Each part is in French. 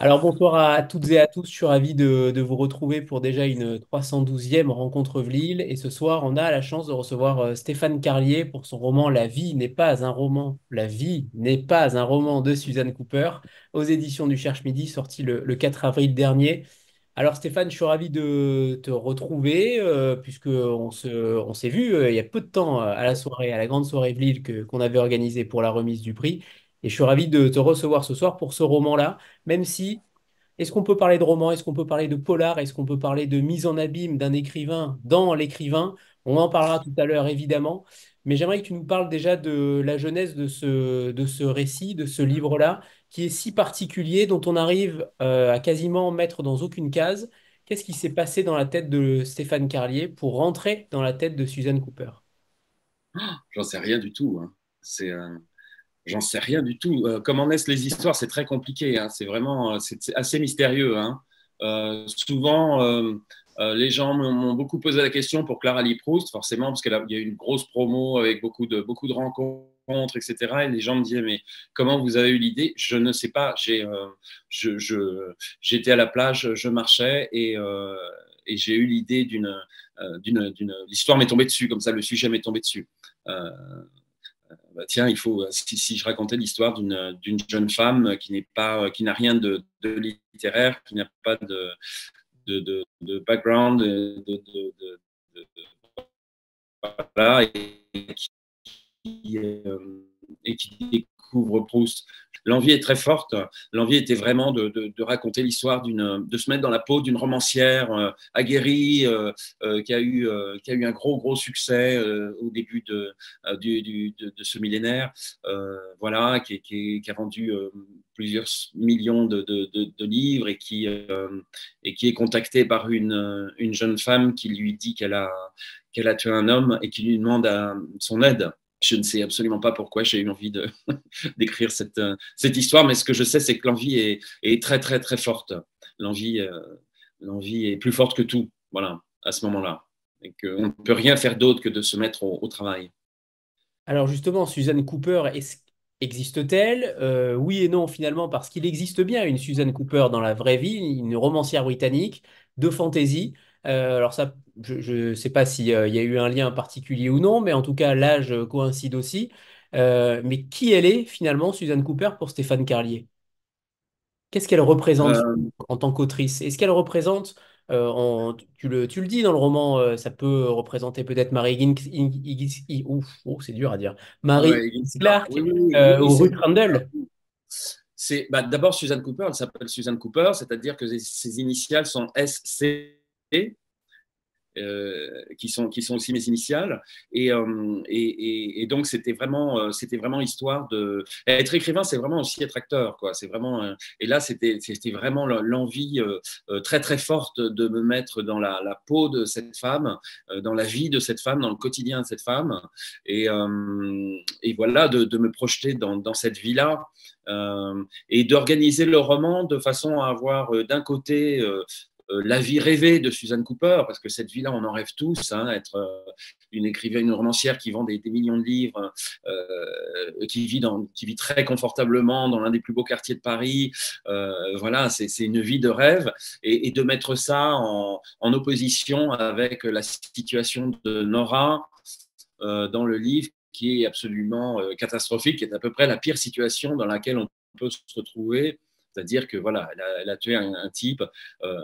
Alors bonsoir à toutes et à tous, je suis ravi de vous retrouver pour déjà une 312e rencontre Vlil. Et ce soir, on a la chance de recevoir Stéphane Carlier pour son roman La vie n'est pas un roman. La vie n'est pas un roman de Suzanne Cooper aux éditions du Cherche Midi, sorti le 4 avril dernier. Alors Stéphane, je suis ravi de te retrouver puisque on s'est vu il y a peu de temps à la soirée, à la grande soirée Vlil qu'on avait organisée pour la remise du prix. Et je suis ravi de te recevoir ce soir pour ce roman-là, même si est-ce qu'on peut parler de roman? Est-ce qu'on peut parler de polar? Est-ce qu'on peut parler de mise en abîme d'un écrivain dans l'écrivain? On en parlera tout à l'heure, évidemment. Mais j'aimerais que tu nous parles déjà de la genèse de ce récit, de ce livre-là, qui est si particulier, dont on arrive à quasiment mettre dans aucune case. Qu'est-ce qui s'est passé dans la tête de Stéphane Carlier pour rentrer dans la tête de Suzanne Cooper? J'en sais rien du tout, hein. J'en sais rien du tout. Comment naissent les histoires, c'est très compliqué, hein. C'est vraiment, c'est assez mystérieux, hein. Souvent, les gens m'ont beaucoup posé la question pour Clara Lee Proust, forcément, parce qu'il y a eu une grosse promo avec beaucoup de rencontres, etc. Et les gens me disaient, mais comment vous avez eu l'idée? Je ne sais pas. J'étais à la plage, je marchais et j'ai eu l'idée l'histoire m'est tombée dessus, comme ça, le sujet m'est tombé dessus. Euh, bah, tiens, si je racontais l'histoire d'une jeune femme qui n'a rien de littéraire, qui n'a pas de background, voilà, qui, euh, et qui découvre Proust. L'envie est très forte. L'envie était vraiment de raconter l'histoire de se mettre dans la peau d'une romancière aguerrie qui a eu un gros succès au début de ce millénaire. Voilà, qui a vendu plusieurs millions de livres et qui est contactée par une jeune femme qui lui dit qu'elle a tué un homme et qui lui demande son aide. Je ne sais absolument pas pourquoi j'ai eu envie d'écrire cette histoire, mais ce que je sais, c'est que l'envie est très forte. L'envie, euh, l'envie est plus forte que tout, voilà, à ce moment-là. Et qu'on ne peut rien faire d'autre que de se mettre au travail. Alors justement, Suzanne Cooper, existe-t-elle? Oui et non finalement, parce qu'il existe bien une Suzanne Cooper dans la vraie vie, une romancière britannique de fantasy. Alors ça, je ne sais pas s'il y a eu un lien particulier ou non, mais en tout cas, l'âge coïncide aussi. Mais qui elle est finalement, Suzanne Cooper, pour Stéphane Carlier? Qu'est-ce qu'elle représente Euh, en tant qu'autrice? Est-ce qu'elle représente, tu le dis dans le roman, ça peut représenter peut-être ouf, oh, c'est dur à dire, Marie ouais, Clark oui, oui, oui, oui, oui, ou Ruth Randall. d'abord Suzanne Cooper, elle s'appelle Suzanne Cooper, c'est-à-dire que ses initiales sont SC, qui sont aussi mes initiales. Et donc, c'était vraiment histoire de. Être écrivain, c'est vraiment aussi être acteur, quoi. C'est vraiment. Et là, c'était vraiment l'envie très forte de me mettre dans la peau de cette femme, dans la vie de cette femme, dans le quotidien de cette femme. Et voilà, de me projeter dans cette vie-là. Et d'organiser le roman de façon à avoir d'un côté la vie rêvée de Suzanne Cooper, parce que cette vie-là, on en rêve tous, hein, être une écrivaine, une romancière qui vend des millions de livres, qui vit très confortablement dans l'un des plus beaux quartiers de Paris. Voilà, c'est une vie de rêve. Et de mettre ça en opposition avec la situation de Nora dans le livre, qui est absolument catastrophique, qui est à peu près la pire situation dans laquelle on peut se retrouver. C'est-à-dire que voilà, elle a tué un type. Euh,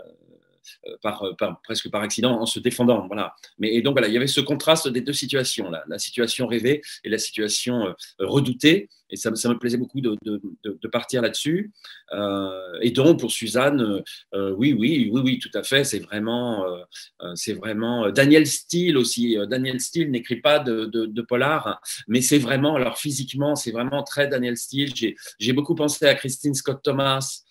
presque par accident en se défendant. Voilà. Et donc voilà, il y avait ce contraste des deux situations, là, la situation rêvée et la situation redoutée. Et ça me plaisait beaucoup de partir là-dessus. Et donc pour Suzanne, oui, tout à fait. C'est vraiment Daniel Steele aussi. Daniel Steele n'écrit pas de polar, mais c'est vraiment, alors physiquement, c'est vraiment très Daniel Steele. J'ai beaucoup pensé à Christine Scott Thomas,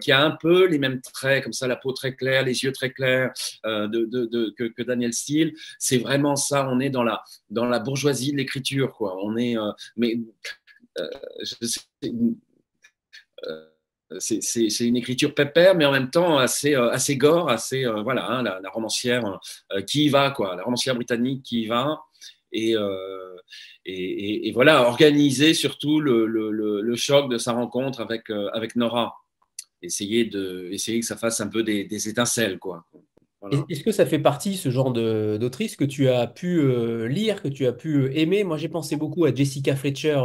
qui a un peu les mêmes traits, comme ça, la peau très claire, les yeux très clairs que Daniel Steele. C'est vraiment ça, on est dans la bourgeoisie de l'écriture, quoi. On est, mais euh, euh, c'est une écriture pépère, mais en même temps assez gore, voilà, hein, la romancière qui y va, quoi, la romancière britannique qui y va. Et, euh, et voilà, organiser surtout le choc de sa rencontre avec Nora. essayer que ça fasse un peu des étincelles, quoi. Voilà. Est-ce que ça fait partie, ce genre d'autrice, que tu as pu lire, que tu as pu aimer? Moi, j'ai pensé beaucoup à Jessica Fletcher,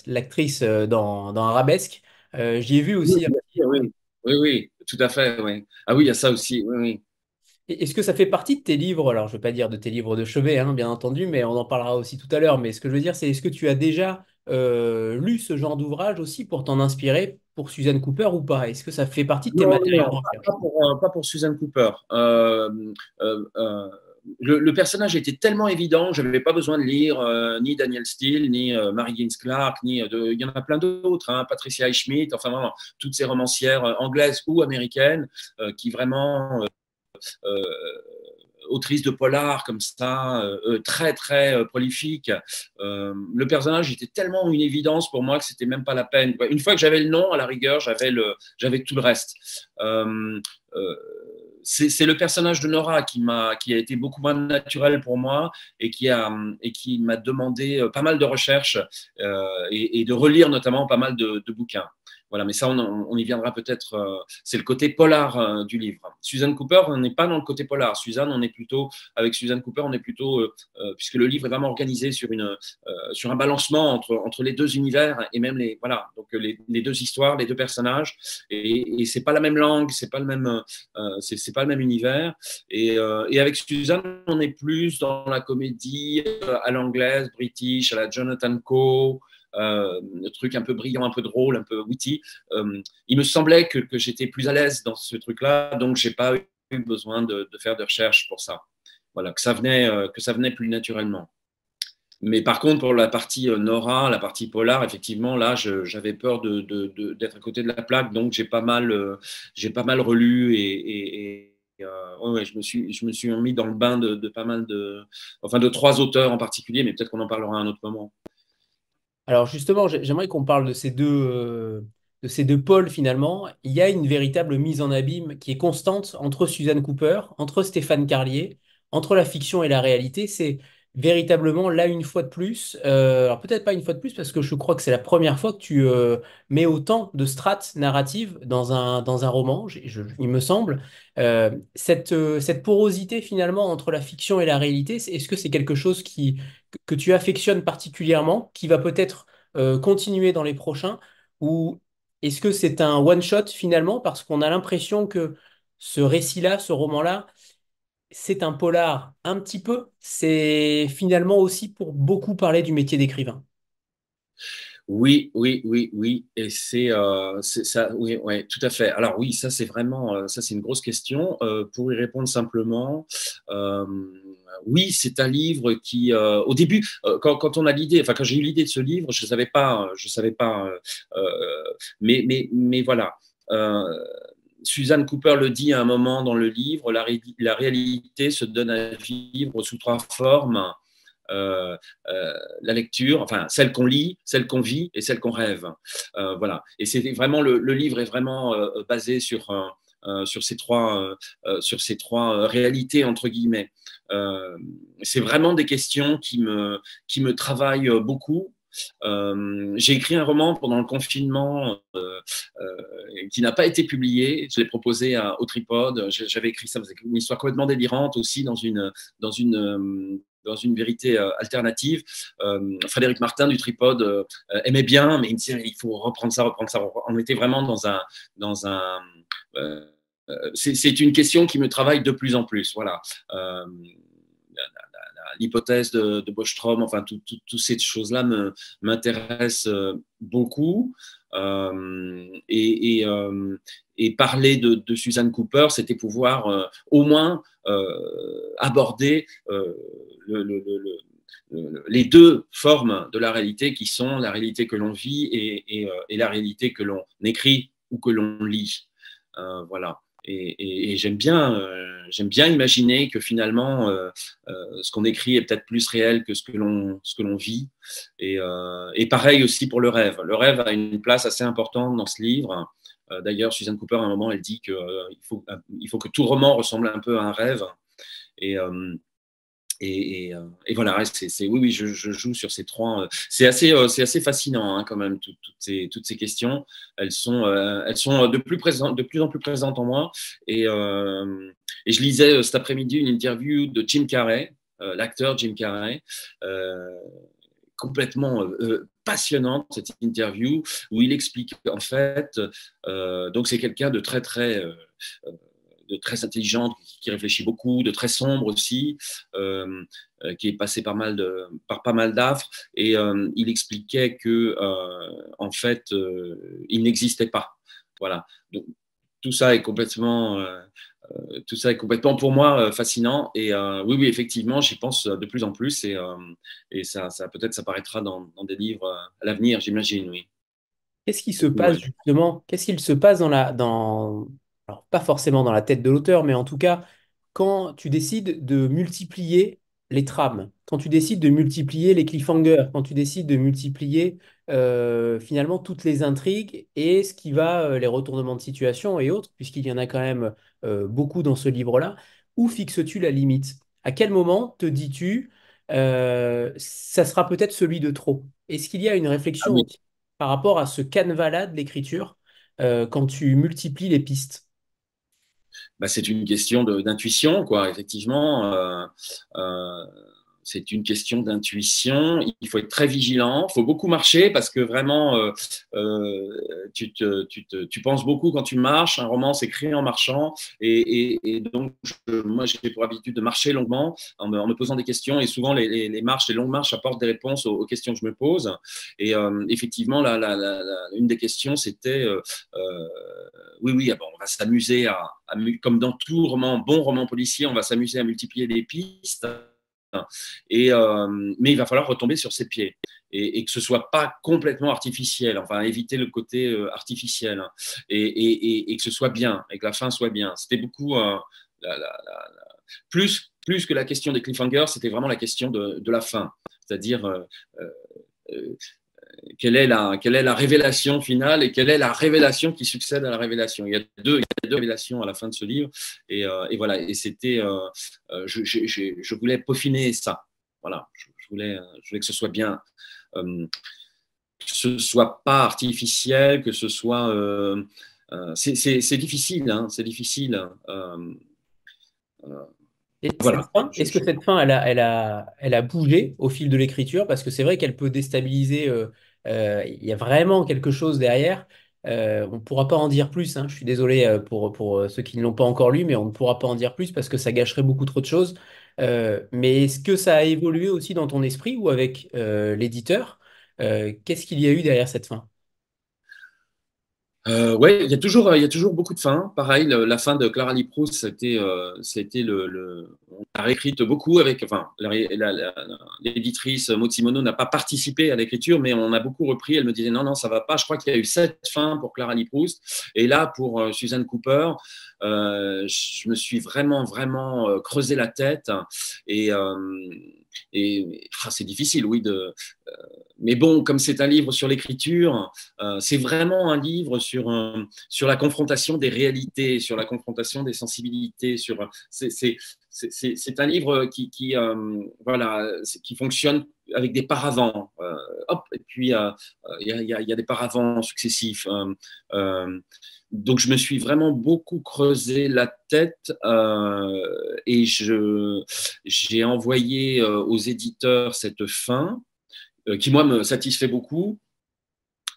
l'actrice dans Arabesque. J'y ai vu Oui, aussi un bien petit. sûr, oui. Oui, oui, tout à fait. Oui. Ah oui, il y a ça aussi. Oui, oui. Est-ce que ça fait partie de tes livres? Alors, je ne veux pas dire de tes livres de chevet, hein, bien entendu, mais on en parlera aussi tout à l'heure. Mais ce que je veux dire, c'est est-ce que tu as déjà lu ce genre d'ouvrage aussi pour t'en inspirer pour Suzanne Cooper ou pas? Est-ce que ça fait partie de tes Non, matériaux non, de recherche? pas pour Suzanne Cooper. Euh, euh, le personnage était tellement évident, je n'avais pas besoin de lire ni Daniel Steele, ni Mary Higgins Clark, il y en a plein d'autres, hein, Patricia Highsmith, enfin vraiment, toutes ces romancières anglaises ou américaines qui vraiment euh, autrice de polar comme ça, très très prolifique. Le personnage était tellement une évidence pour moi que c'était même pas la peine. Une fois que j'avais le nom, à la rigueur, j'avais tout le reste. Euh, c'est le personnage de Nora qui a été beaucoup moins naturel pour moi et qui m'a demandé pas mal de recherches et de relire notamment pas mal de bouquins. Voilà, mais ça, on y viendra peut-être. C'est le côté polar du livre. Suzanne Cooper, on n'est pas dans le côté polar. Avec Suzanne Cooper, on est plutôt, puisque le livre est vraiment organisé sur un balancement entre les deux univers et même voilà, donc les deux histoires, les deux personnages. Et c'est pas la même langue, c'est pas le même univers. Et avec Suzanne, on est plus dans la comédie à l'anglaise, british, à la Jonathan Coe. Le truc un peu brillant, un peu drôle, un peu witty. Il me semblait que j'étais plus à l'aise dans ce truc-là, donc j'ai pas eu besoin de faire de recherche pour ça. Voilà, que ça venait plus naturellement. Mais par contre, pour la partie Nora, la partie polar, effectivement, là, j'avais peur d'être à côté de la plaque, donc j'ai pas mal relu ouais, ouais, je me suis mis dans le bain de pas mal enfin, de trois auteurs en particulier, mais peut-être qu'on en parlera à un autre moment. Alors justement, j'aimerais qu'on parle de ces deux pôles finalement. Il y a une véritable mise en abîme qui est constante entre Suzanne Cooper, entre Stéphane Carlier, entre la fiction et la réalité. C'est véritablement là une fois de plus. Alors peut-être pas une fois de plus parce que je crois que c'est la première fois que tu mets autant de strates narratives dans un roman, il me semble. Cette porosité finalement entre la fiction et la réalité, est-ce que c'est quelque chose que tu affectionnes particulièrement, qui va peut-être continuer dans les prochains, ou est-ce que c'est un one-shot finalement, parce qu'on a l'impression que ce récit-là, ce roman-là, c'est un polar un petit peu, c'est finalement aussi pour beaucoup parler du métier d'écrivain. Oui, oui, oui, oui, et c'est ça, oui, ouais, tout à fait. Alors oui, ça c'est vraiment, ça c'est une grosse question. Pour y répondre simplement, euh, oui, c'est un livre qui, au début, quand on a l'idée, enfin quand j'ai eu l'idée de ce livre, je savais pas, mais voilà. Euh, Suzanne Cooper le dit à un moment dans le livre, la réalité se donne à vivre sous trois formes euh, la lecture, enfin celle qu'on lit, celle qu'on vit et celle qu'on rêve. Voilà. Et c'est vraiment le livre est vraiment basé sur ces trois réalités entre guillemets. C'est vraiment des questions qui me travaillent beaucoup. J'ai écrit un roman pendant le confinement qui n'a pas été publié. Je l'ai proposé au Tripod. J'avais écrit ça, une histoire complètement délirante aussi dans dans une vérité alternative. Frédéric Martin du Tripod aimait bien, mais il me disait il faut reprendre ça, reprendre ça. On était vraiment dans un euh, c'est une question qui me travaille de plus en plus. Voilà. L'hypothèse de Bostrom, enfin, toutes ces choses-là m'intéressent beaucoup. Et parler de Suzanne Cooper, c'était pouvoir au moins aborder le, le, les deux formes de la réalité qui sont la réalité que l'on vit et la réalité que l'on écrit ou que l'on lit. Voilà. Et j'aime bien imaginer que finalement, ce qu'on écrit est peut-être plus réel que ce que l'on vit. Et pareil aussi pour le rêve. Le rêve a une place assez importante dans ce livre. D'ailleurs, Suzanne Cooper, à un moment, elle dit qu'il il faut que tout roman ressemble un peu à un rêve. Et, Et voilà, oui, oui, je joue sur ces trois. C'est assez fascinant hein, quand même, toutes ces questions. Elles sont de plus en plus présentes en moi. Et, euh, et je lisais cet après-midi une interview de Jim Carrey, l'acteur Jim Carrey, euh, complètement passionnante cette interview où il explique en fait, donc c'est quelqu'un de de très intelligente, qui réfléchit beaucoup, de très sombre aussi, qui est passé par pas mal d'affres. Et il expliquait que, en fait, il n'existait pas. Voilà. Donc, tout ça est tout ça est complètement pour moi fascinant. Et oui, oui, effectivement, j'y pense de plus en plus. Et ça peut-être ça paraîtra dans des livres à l'avenir, j'imagine, oui. Qu'est-ce qui se Beaucoup, passe justement? Qu'est-ce qu'il se passe alors pas forcément dans la tête de l'auteur, mais en tout cas, quand tu décides de multiplier les trames, quand tu décides de multiplier les cliffhangers, quand tu décides de multiplier finalement toutes les intrigues et ce qui va, les retournements de situation et autres, puisqu'il y en a quand même beaucoup dans ce livre-là, où fixes-tu la limite? À quel moment te dis-tu, ça sera peut-être celui de trop? Est-ce qu'il y a une ah réflexion oui. aussi par rapport à ce canevas-là de l'écriture quand tu multiplies les pistes? Bah, c'est une question d'intuition, quoi, effectivement. Euh, c'est une question d'intuition. Il faut être très vigilant. Il faut beaucoup marcher parce que vraiment, tu penses beaucoup quand tu marches. Un roman s'écrit en marchant. Et donc, moi, j'ai pour habitude de marcher longuement en me posant des questions. Et souvent, les marches, les longues marches apportent des réponses aux questions que je me pose. Et effectivement, une des questions, c'était euh, oui, oui, ah bon, on va s'amuser comme dans tout bon roman policier, on va s'amuser à multiplier les pistes. Mais il va falloir retomber sur ses pieds et que ce soit pas complètement artificiel, enfin éviter le côté artificiel et que ce soit bien et que la fin soit bien. C'était beaucoup la, la, la, plus que la question des cliffhangers, c'était vraiment la question de la fin, c'est-à-dire euh, quelle est la révélation finale et quelle est la révélation qui succède à la révélation. Il y a deux révélations à la fin de ce livre. Et voilà, et c'était, je voulais peaufiner ça. Voilà, je voulais que ce soit bien, que ce soit pas artificiel, que ce soit. C'est difficile, hein, c'est difficile. Euh, Et cette voilà. fin, est-ce que cette fin, elle a bougé au fil de l'écriture? Parce que c'est vrai qu'elle peut déstabiliser. Il y a vraiment quelque chose derrière. On ne pourra pas en dire plus, hein. Je suis désolé pour ceux qui ne l'ont pas encore lu, mais on ne pourra pas en dire plus parce que ça gâcherait beaucoup trop de choses. Mais est-ce que ça a évolué aussi dans ton esprit ou avec l'éditeur? Qu'est-ce qu'il y a eu derrière cette fin? Ouais, il y a toujours beaucoup de fins. Pareil, la fin de Clara Lee Proust, c'était on a réécrite beaucoup avec, enfin, l'éditrice Maud Simoneau n'a pas participé à l'écriture, mais on a beaucoup repris. Elle me disait non, non, ça va pas. Je crois qu'il y a eu 7 fins pour Clara Lee Proust. Et là, pour Suzanne Cooper, je me suis vraiment creusé la tête. Et, euh, c'est difficile, oui, mais bon, comme c'est un livre sur l'écriture, c'est vraiment un livre sur la confrontation des réalités, sur la confrontation des sensibilités. C'est un livre voilà, qui fonctionne avec des paravents. Hop, et puis il y a des paravents successifs. Donc je me suis vraiment beaucoup creusé la tête et j'ai envoyé aux éditeurs cette fin qui, moi, me satisfait beaucoup,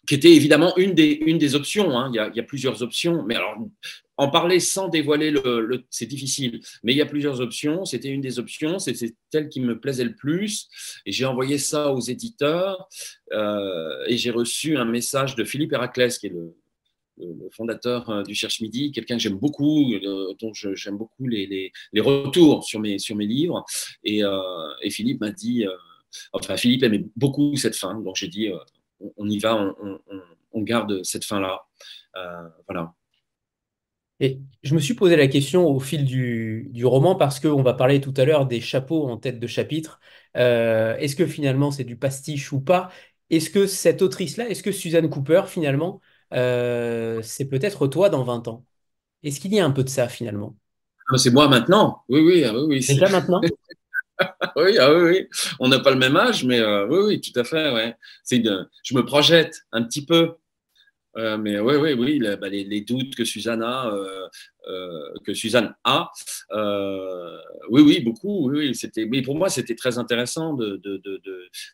qui était évidemment une des options. Hein. Il y a plusieurs options, mais alors, en parler sans dévoiler c'est difficile, mais il y a plusieurs options. C'était une des options, c'est celle qui me plaisait le plus. Et j'ai envoyé ça aux éditeurs et j'ai reçu un message de Philippe Héraclès, qui est le fondateur du Cherche Midi, quelqu'un que j'aime beaucoup, dont j'aime beaucoup les retours sur mes livres. Et Philippe m'a dit, enfin, Philippe aimait beaucoup cette fin, donc j'ai dit, on y va, on garde cette fin-là. Voilà. Et je me suis posé la question au fil du roman parce qu'on va parler tout à l'heure des chapeaux en tête de chapitre. Est-ce que finalement c'est du pastiche ou pas? Est-ce que cette autrice-là, est-ce que Suzanne Cooper, finalement, c'est peut-être toi dans 20 ans? Est-ce qu'il y a un peu de ça finalement? Ah, c'est moi maintenant. Oui, oui, oui, oui. Déjà maintenant? Oui, ah oui, oui. On n'a pas le même âge, mais oui, oui, tout à fait. Ouais. Je me projette un petit peu. Mais oui, oui, oui, bah, les doutes que Suzanne a, oui, oui, beaucoup. Oui, oui, mais pour moi, c'était très intéressant de,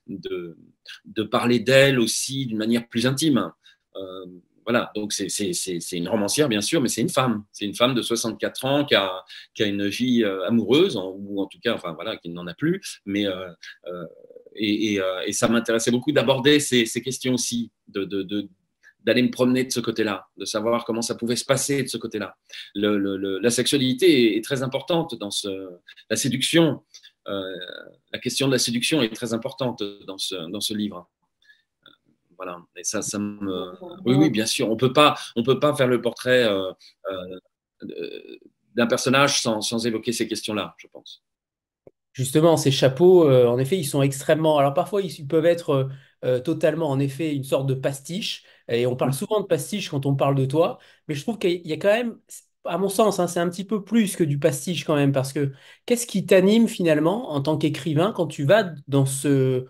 de parler d'elle aussi d'une manière plus intime. Euh, voilà, donc c'est une romancière, bien sûr, mais c'est une femme. C'est une femme de 64 ans qui a une vie amoureuse, ou en tout cas, enfin voilà, qui n'en a plus. Mais, euh, et ça m'intéressait beaucoup d'aborder ces questions aussi, d'aller me promener de ce côté-là, de savoir comment ça pouvait se passer de ce côté-là. La sexualité est très importante la séduction. euh, la question de la séduction est très importante dans ce livre. Voilà. Et ça me... Oui, oui, bien sûr. On peut pas faire le portrait d'un personnage sans évoquer ces questions-là, je pense. Justement, ces chapeaux, en effet, ils sont extrêmement. Alors parfois, ils peuvent être totalement, en effet, une sorte de pastiche. Et on parle souvent de pastiche quand on parle de toi. Mais je trouve qu'il y a quand même, à mon sens, hein, c'est un petit peu plus que du pastiche quand même. Parce que qu'est-ce qui t'anime finalement en tant qu'écrivain quand tu vas dans cette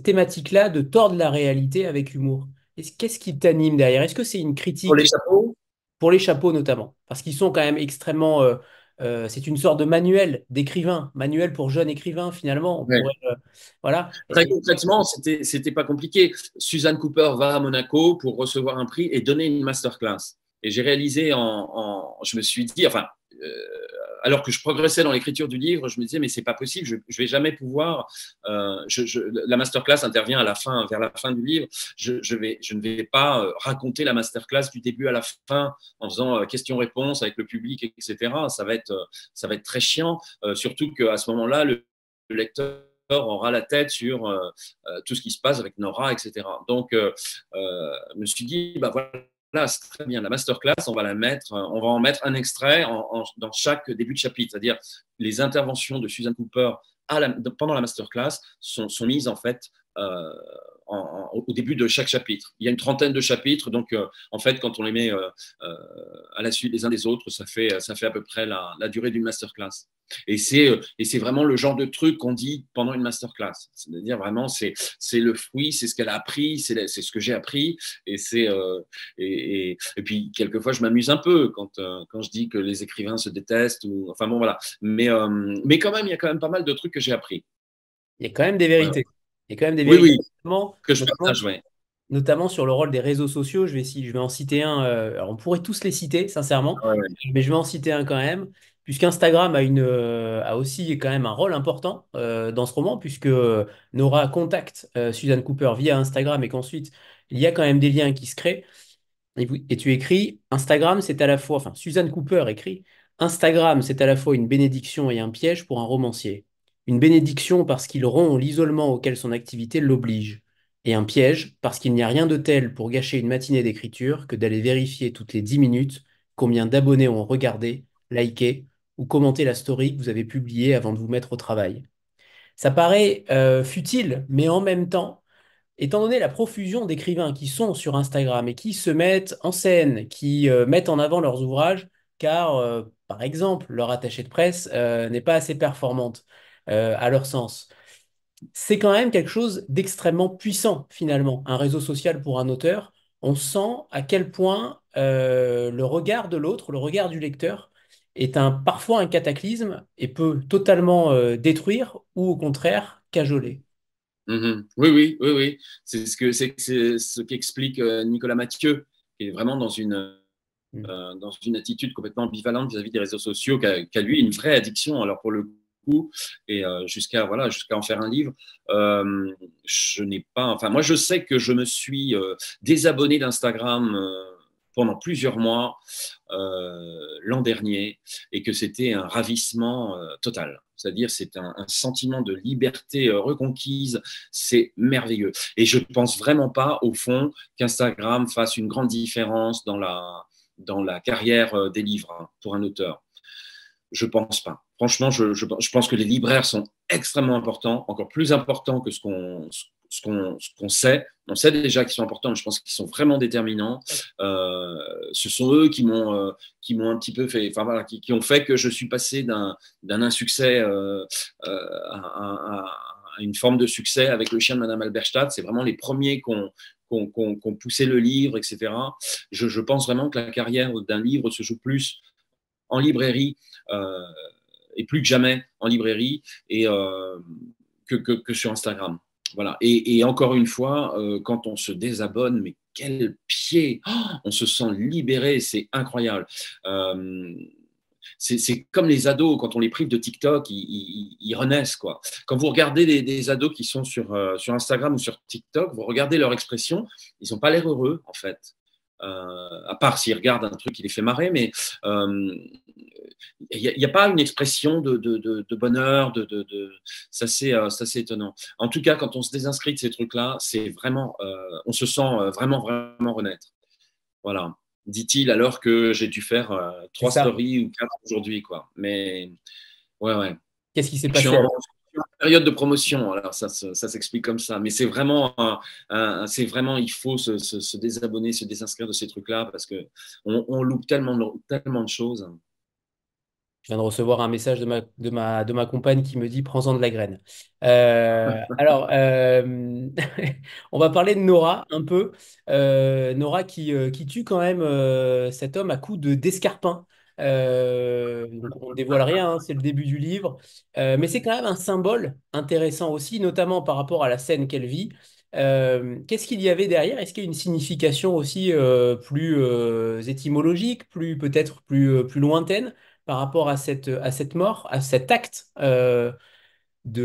thématique-là de tordre la réalité avec humour? Qu'est-ce qui t'anime derrière? Est-ce que c'est une Pour les critique chapeaux, pour les chapeaux notamment, parce qu'ils sont quand même extrêmement. C'est une sorte de manuel d'écrivain, manuel pour jeunes écrivains finalement. On ouais. pourrait, voilà. Très concrètement, c'était pas compliqué. Suzanne Cooper va à Monaco pour recevoir un prix et donner une masterclass. Et j'ai réalisé je me suis dit, enfin, euh, alors que je progressais dans l'écriture du livre, je me disais, mais c'est pas possible, je vais jamais pouvoir. La masterclass intervient à la fin, vers la fin du livre. Je ne vais pas raconter la masterclass du début à la fin en faisant questions-réponses avec le public, etc. Ça va être très chiant, surtout qu'à ce moment-là, le lecteur aura la tête sur tout ce qui se passe avec Nora, etc. Donc, je me suis dit, bah voilà, c'est très bien. La masterclass, on va en mettre un extrait dans chaque début de chapitre, c'est-à-dire les interventions de Susan Cooper pendant la masterclass sont mises en fait au début de chaque chapitre. Il y a une trentaine de chapitres, donc en fait, quand on les met à la suite les uns des autres, ça fait à peu près la durée d'une masterclass. Et c'est vraiment le genre de truc qu'on dit pendant une masterclass. C'est-à-dire vraiment, c'est le fruit, c'est ce qu'elle a appris, c'est ce que j'ai appris. Et, et puis, quelquefois, je m'amuse un peu quand je dis que les écrivains se détestent. Enfin bon, voilà. Mais quand même, il y a quand même pas mal de trucs que j'ai appris. Il y a quand même des Voilà. vérités. Il y a quand même des Oui, vérités, oui, que je partage, ouais. notamment sur le rôle des réseaux sociaux. Je vais en citer un. Alors on pourrait tous les citer, sincèrement, Ouais, ouais. mais je vais en citer un quand même, puisqu'Instagram a aussi quand même un rôle important dans ce roman, puisque Nora contacte Susan Cooper via Instagram et qu'ensuite il y a quand même des liens qui se créent. Et tu écris, Instagram, c'est à la fois, enfin, Suzanne Cooper écrit, Instagram, c'est à la fois une bénédiction et un piège pour un romancier. Une bénédiction parce qu'il rompt l'isolement auquel son activité l'oblige. Et un piège parce qu'il n'y a rien de tel pour gâcher une matinée d'écriture que d'aller vérifier toutes les 10 minutes combien d'abonnés ont regardé, liké ou commenté la story que vous avez publiée avant de vous mettre au travail. Ça paraît futile, mais en même temps, étant donné la profusion d'écrivains qui sont sur Instagram et qui se mettent en scène, qui mettent en avant leurs ouvrages, car, par exemple, leur attachée de presse n'est pas assez performante à leur sens. C'est quand même quelque chose d'extrêmement puissant, finalement, un réseau social pour un auteur. On sent à quel point le regard de l'autre, le regard du lecteur, parfois un cataclysme et peut totalement détruire ou au contraire cajoler. Mhm. Oui, oui, oui, oui. C'est ce qu'explique Nicolas Mathieu, qui est vraiment Mm. dans une attitude complètement ambivalente vis-à-vis des réseaux sociaux, qui a lui une vraie addiction. Alors pour le coup, et jusqu'à en faire un livre, je n'ai pas. Enfin, moi, je sais que je me suis désabonné d'Instagram pendant plusieurs mois l'an dernier et que c'était un ravissement total. C'est-à-dire, c'est un sentiment de liberté reconquise, c'est merveilleux. Et je ne pense vraiment pas, au fond, qu'Instagram fasse une grande différence dans la carrière des livres hein, pour un auteur. Je pense pas. Franchement, je pense que les libraires sont extrêmement importants, encore plus importants que ce qu'on sait. On sait déjà qu'ils sont importants, mais je pense qu'ils sont vraiment déterminants. Ce sont eux qui m'ont un petit peu fait, enfin voilà, qui ont fait que je suis passé d'un insuccès à une forme de succès avec Le chien de Madame Alberstadt. C'est vraiment les premiers qui ont poussé le livre, etc. Je pense vraiment que la carrière d'un livre se joue plus en librairie et plus que jamais en librairie et que sur Instagram. Voilà. Et encore une fois, quand on se désabonne, mais quel pied, oh, on se sent libéré, c'est incroyable. C'est comme les ados, quand on les prive de TikTok, ils renaissent, quoi. Quand vous regardez des ados qui sont sur Instagram ou sur TikTok, vous regardez leur expression, ils n'ont pas l'air heureux, en fait. À part s'ils regardent un truc qui les fait marrer, mais il n'y a pas une expression de bonheur, ça c'est étonnant. En tout cas, quand on se désinscrit de ces trucs-là, c'est vraiment, on se sent vraiment, vraiment renaître. Voilà, dit-il alors que j'ai dû faire C'est 3 ça. stories ou 4 aujourd'hui, quoi. Mais ouais, ouais. Qu'est-ce qui s'est Je suis passé en alors? période de promotion, alors ça s'explique comme ça. Mais c'est vraiment, c'est vraiment, il faut se désabonner, se désinscrire de ces trucs-là parce que on loupe tellement de choses. Je viens de recevoir un message de ma compagne qui me dit prends-en de la graine. Alors, on va parler de Nora un peu. Nora qui tue quand même cet homme à coups d'escarpin. Donc on ne dévoile rien, hein, c'est le début du livre. Mais c'est quand même un symbole intéressant aussi, notamment par rapport à la scène qu'elle vit. Qu'est-ce qu'il y avait derrière? Est-ce qu'il y a une signification aussi plus étymologique, peut-être plus lointaine? Par rapport à cette mort, à cet acte de...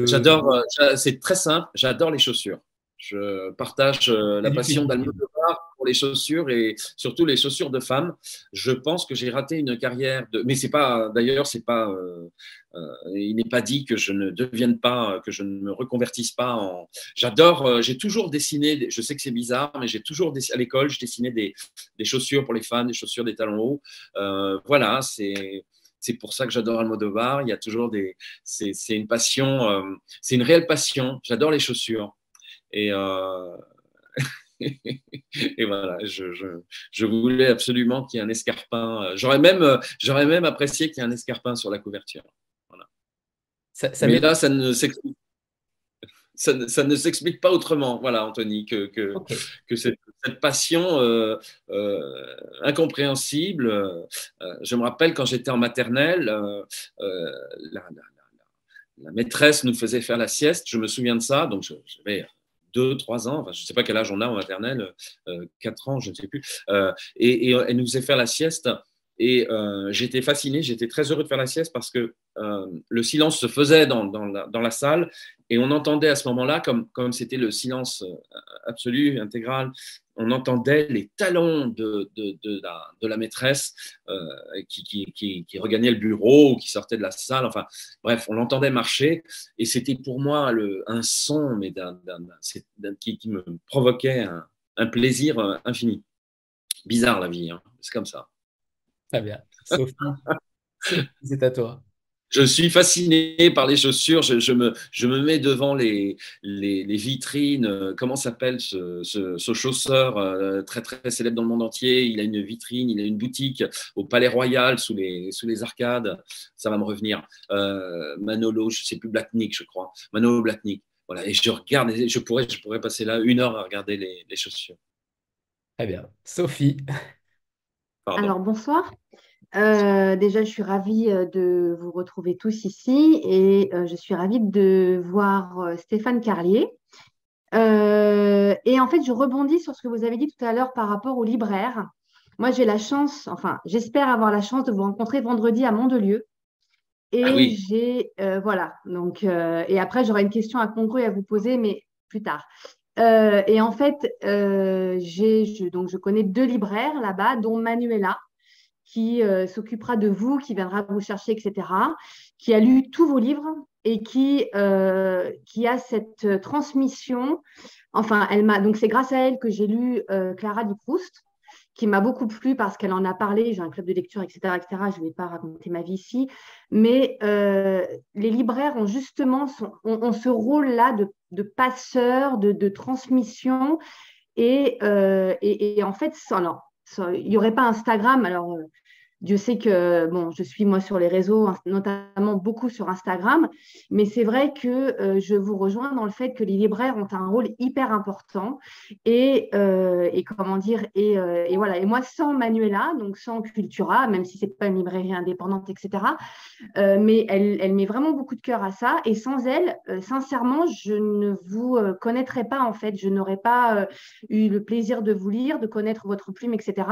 J'adore, c'est très simple, j'adore les chaussures. Je partage C'est la du passion féminisme. d'Almodovar pour les chaussures et surtout les chaussures de femmes. Je pense que j'ai raté une carrière de, mais c'est pas, d'ailleurs, c'est pas, il n'est pas dit que je ne devienne pas, que je ne me reconvertisse pas en. J'adore, j'ai toujours dessiné. Je sais que c'est bizarre, mais j'ai toujours à l'école, je dessinais des chaussures pour les femmes, des chaussures, des talons hauts. Voilà, c'est pour ça que j'adore Almodovar. Il y a toujours c'est une passion, c'est une réelle passion. J'adore les chaussures. Et, et voilà, je voulais absolument qu'il y ait un escarpin. J'aurais même apprécié qu'il y ait un escarpin sur la couverture. Voilà. Ça Mais m'est... là, ça ne s'explique pas autrement, voilà, Anthony, Ok. que cette passion incompréhensible. Je me rappelle quand j'étais en maternelle, euh, la, la- la maîtresse nous faisait faire la sieste, je me souviens de ça, donc j'avais 2, 3 ans, enfin, je ne sais pas quel âge on a en maternelle, 4 ans, je ne sais plus, et elle nous faisait faire la sieste. Et j'étais fasciné, j'étais très heureux de faire la sieste parce que le silence se faisait dans la salle et on entendait à ce moment-là, comme c'était le silence absolu, intégral, on entendait les talons de la maîtresse qui regagnait le bureau ou qui sortait de la salle. Enfin, bref, on l'entendait marcher et c'était pour moi un son mais qui me provoquait un plaisir infini. Bizarre la vie, hein. C'est comme ça. Très bien. Sophie, c'est à toi. Je suis fasciné par les chaussures. Je me mets devant les vitrines. Comment s'appelle ce chausseur très, très célèbre dans le monde entier? Il a une vitrine, il a une boutique au Palais Royal sous les arcades. Ça va me revenir. Manolo, je ne sais plus, Blatnik, je crois. Manolo Blatnik. Voilà. Et je regarde, et je pourrais passer là 1 heure à regarder les chaussures. Très bien. Sophie, Pardon. Alors, bonsoir. Déjà, je suis ravie de vous retrouver tous ici et je suis ravie de voir Stéphane Carlier. Et en fait, je rebondis sur ce que vous avez dit tout à l'heure par rapport aux libraires. Moi, j'ai la chance, enfin, j'espère avoir la chance de vous rencontrer vendredi à Mandelieu. Ah Et oui, voilà, donc, et après, j'aurai une question à incongrues à vous poser, mais plus tard. Et en fait, donc, je connais 2 libraires là-bas, dont Manuela qui s'occupera de vous, qui viendra vous chercher, etc., qui a lu tous vos livres et qui a cette transmission. Enfin, donc c'est grâce à elle que j'ai lu Clara Di Proust. qui m'a beaucoup plu parce qu'elle en a parlé. J'ai un club de lecture, etc., etc. Je ne vais pas raconter ma vie ici. Mais les libraires ont justement ont ce rôle-là de passeur, de transmission. Et en fait, il n'y aurait pas Instagram. Alors, Dieu sait que bon, je suis moi sur les réseaux, notamment beaucoup sur Instagram, mais c'est vrai que je vous rejoins dans le fait que les libraires ont un rôle hyper important et comment dire et voilà. Et moi, sans Manuela, donc sans Cultura, même si c'est pas une librairie indépendante, etc. Mais elle met vraiment beaucoup de cœur à ça. Et sans elle, sincèrement, je ne vous connaîtrais pas en fait. Je n'aurais pas eu le plaisir de vous lire, de connaître votre plume, etc.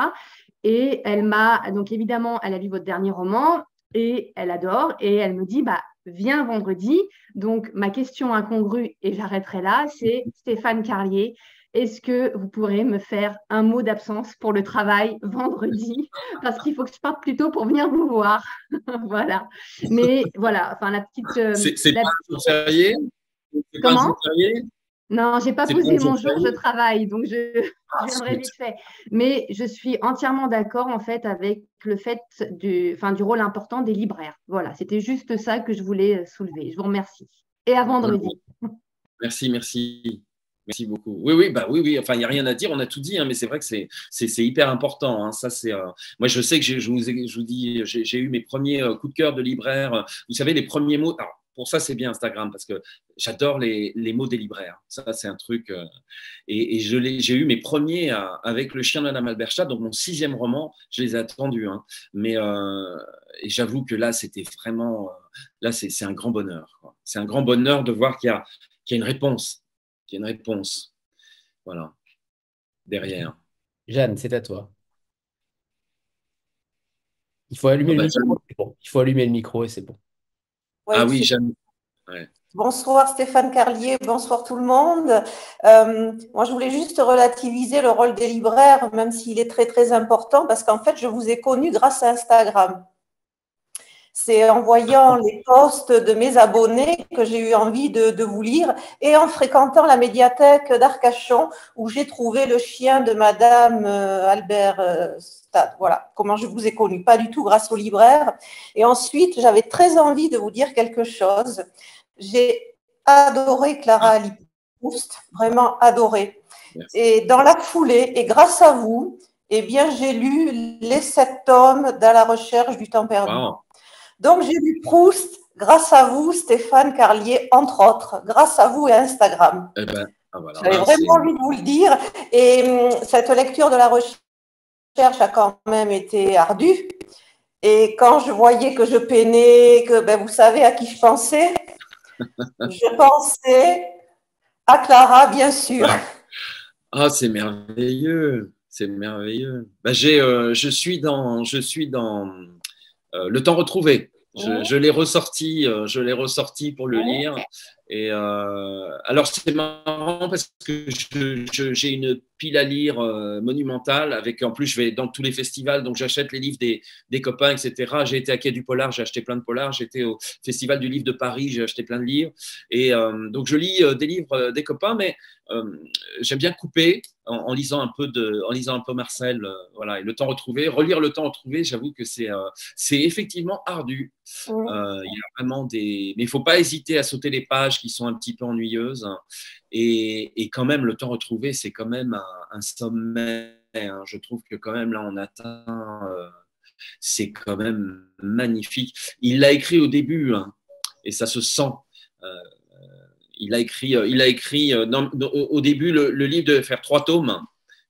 Et elle m'a, donc évidemment, elle a lu votre dernier roman et elle adore. Et elle me dit, bah, viens vendredi. Donc, ma question incongrue, et j'arrêterai là, c'est Stéphane Carlier. Est-ce que vous pourrez me faire un mot d'absence pour le travail vendredi? Parce qu'il faut que je parte plus tôt pour venir vous voir. Voilà. Mais voilà, enfin, la petite. C'est pas un jour férié? C'est pas un Comment? jour férié? Non, j'ai pas C'est pas posé un jour mon jour de férié? travail, donc je Ah, viendrai zut. vite fait. Mais je suis entièrement d'accord en fait avec le fait du rôle important des libraires. Voilà, c'était juste ça que je voulais soulever. Je vous remercie. Et à vendredi. Merci, merci. Merci beaucoup. Oui, oui, bah oui, oui. Enfin, il n'y a rien à dire, on a tout dit, hein, mais c'est vrai que c'est hyper important. Hein. Ça, c'est, moi, je sais que je vous dis, j'ai eu mes premiers coups de cœur de libraire. Vous savez, les premiers mots. Alors, pour ça, c'est bien Instagram, parce que j'adore les mots des libraires. Ça, c'est un truc. Et j'ai eu mes premiers avec Le Chien de Madame Alberstadt, donc mon 6e roman, je les ai attendus. Hein. Mais et j'avoue que là, c'était vraiment. Là, c'est un grand bonheur. C'est un grand bonheur de voir qu'il y a une réponse. Qu'il y a une réponse. Voilà, derrière. Jeanne, c'est à toi. Il faut allumer Ah, le bah, micro, c'est bon. Il faut allumer le micro et c'est bon. ah Oui, oui, Jeanne. Ouais. bonsoir Stéphane Carlier, bonsoir tout le monde. Moi, je voulais juste relativiser le rôle des libraires, même s'il est très très important, parce qu'en fait, je vous ai connu grâce à Instagram. C'est en voyant les posts de mes abonnés que j'ai eu envie de vous lire et en fréquentant la médiathèque d'Arcachon où j'ai trouvé Le Chien de Madame Alberstadt. Voilà comment je vous ai connu, pas du tout grâce aux libraires. Et ensuite, j'avais très envie de vous dire quelque chose. J'ai adoré Clara Ali-Proust, vraiment adoré. Merci. Et dans la foulée, et grâce à vous, eh bien, j'ai lu les 7 tomes dans la recherche du temps perdu. Wow. Donc, j'ai lu Proust grâce à vous, Stéphane Carlier, entre autres, grâce à vous et Instagram. Eh ben, voilà, J'avais vraiment envie de vous le dire. Et cette lecture de la recherche a quand même été ardue. Et quand je voyais que je peinais, que ben, vous savez à qui je pensais à Clara, bien sûr. Ah, c'est merveilleux. C'est merveilleux. Bah, je suis dans Le Temps retrouvé. Je l'ai ressorti pour le lire. Et alors c'est marrant parce que j'ai une pile à lire monumentale avec en plus je vais dans tous les festivals donc j'achète les livres des copains etc. J'ai été à Quai du Polar, j'ai acheté plein de polars. J'étais au Festival du Livre de Paris, j'ai acheté plein de livres et donc je lis des livres des copains mais j'aime bien couper en lisant un peu Marcel voilà et Le Temps retrouvé, relire Le Temps retrouvé, j'avoue que c'est effectivement ardu. Il y a vraiment mais il faut pas hésiter à sauter les pages qui sont un petit peu ennuyeuses et quand même Le Temps retrouvé c'est quand même un sommet hein. Je trouve que quand même là on atteint c'est quand même magnifique. Il l'a écrit au début hein, et ça se sent il a écrit au début le livre devait faire 3 tomes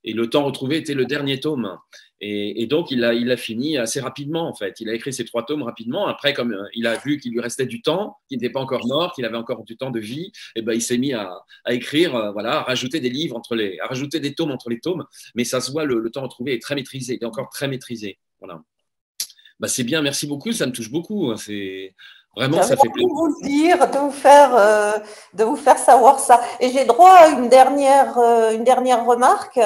et Le Temps retrouvé était le dernier tome. Et donc, il a fini assez rapidement, en fait. Il a écrit ses 3 tomes rapidement. Après, comme il a vu qu'il lui restait du temps, qu'il n'était pas encore mort, qu'il avait encore du temps de vie, et ben, il s'est mis à écrire, voilà, à rajouter des livres à rajouter des tomes entre les tomes. Mais ça se voit, le Temps retrouvé est très maîtrisé. Il est encore très maîtrisé. Voilà. Bah, c'est bien, merci beaucoup. Ça me touche beaucoup. C'est vraiment, ça fait plaisir. Vous le dire, de vous faire savoir ça. Et j'ai droit à une dernière remarque.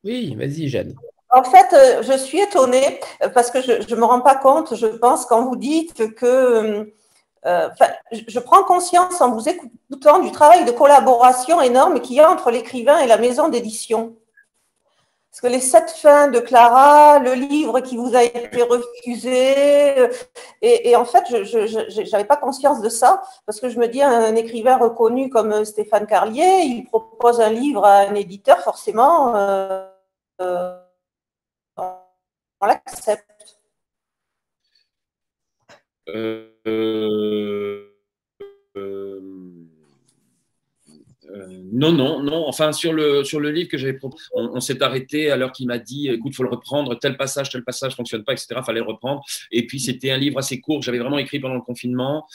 Oui, vas-y, Jeanne. En fait, je suis étonnée parce que je ne me rends pas compte, je pense, quand vous dites que… je prends conscience en vous écoutant du travail de collaboration énorme qu'il y a entre l'écrivain et la maison d'édition. Parce que les 7 fins de Clara, le livre qui vous a été refusé, et en fait, je n'avais pas conscience de ça, parce que je me dis, un écrivain reconnu comme Stéphane Carlier, il propose un livre à un éditeur, forcément, on l'accepte. Non, non, non. Enfin, sur le livre que j'avais proposé, on s'est arrêté à l'heure qu'il m'a dit, écoute, il faut le reprendre, tel passage ne fonctionne pas, etc. Il fallait le reprendre. Et puis, c'était un livre assez court que j'avais vraiment écrit pendant le confinement.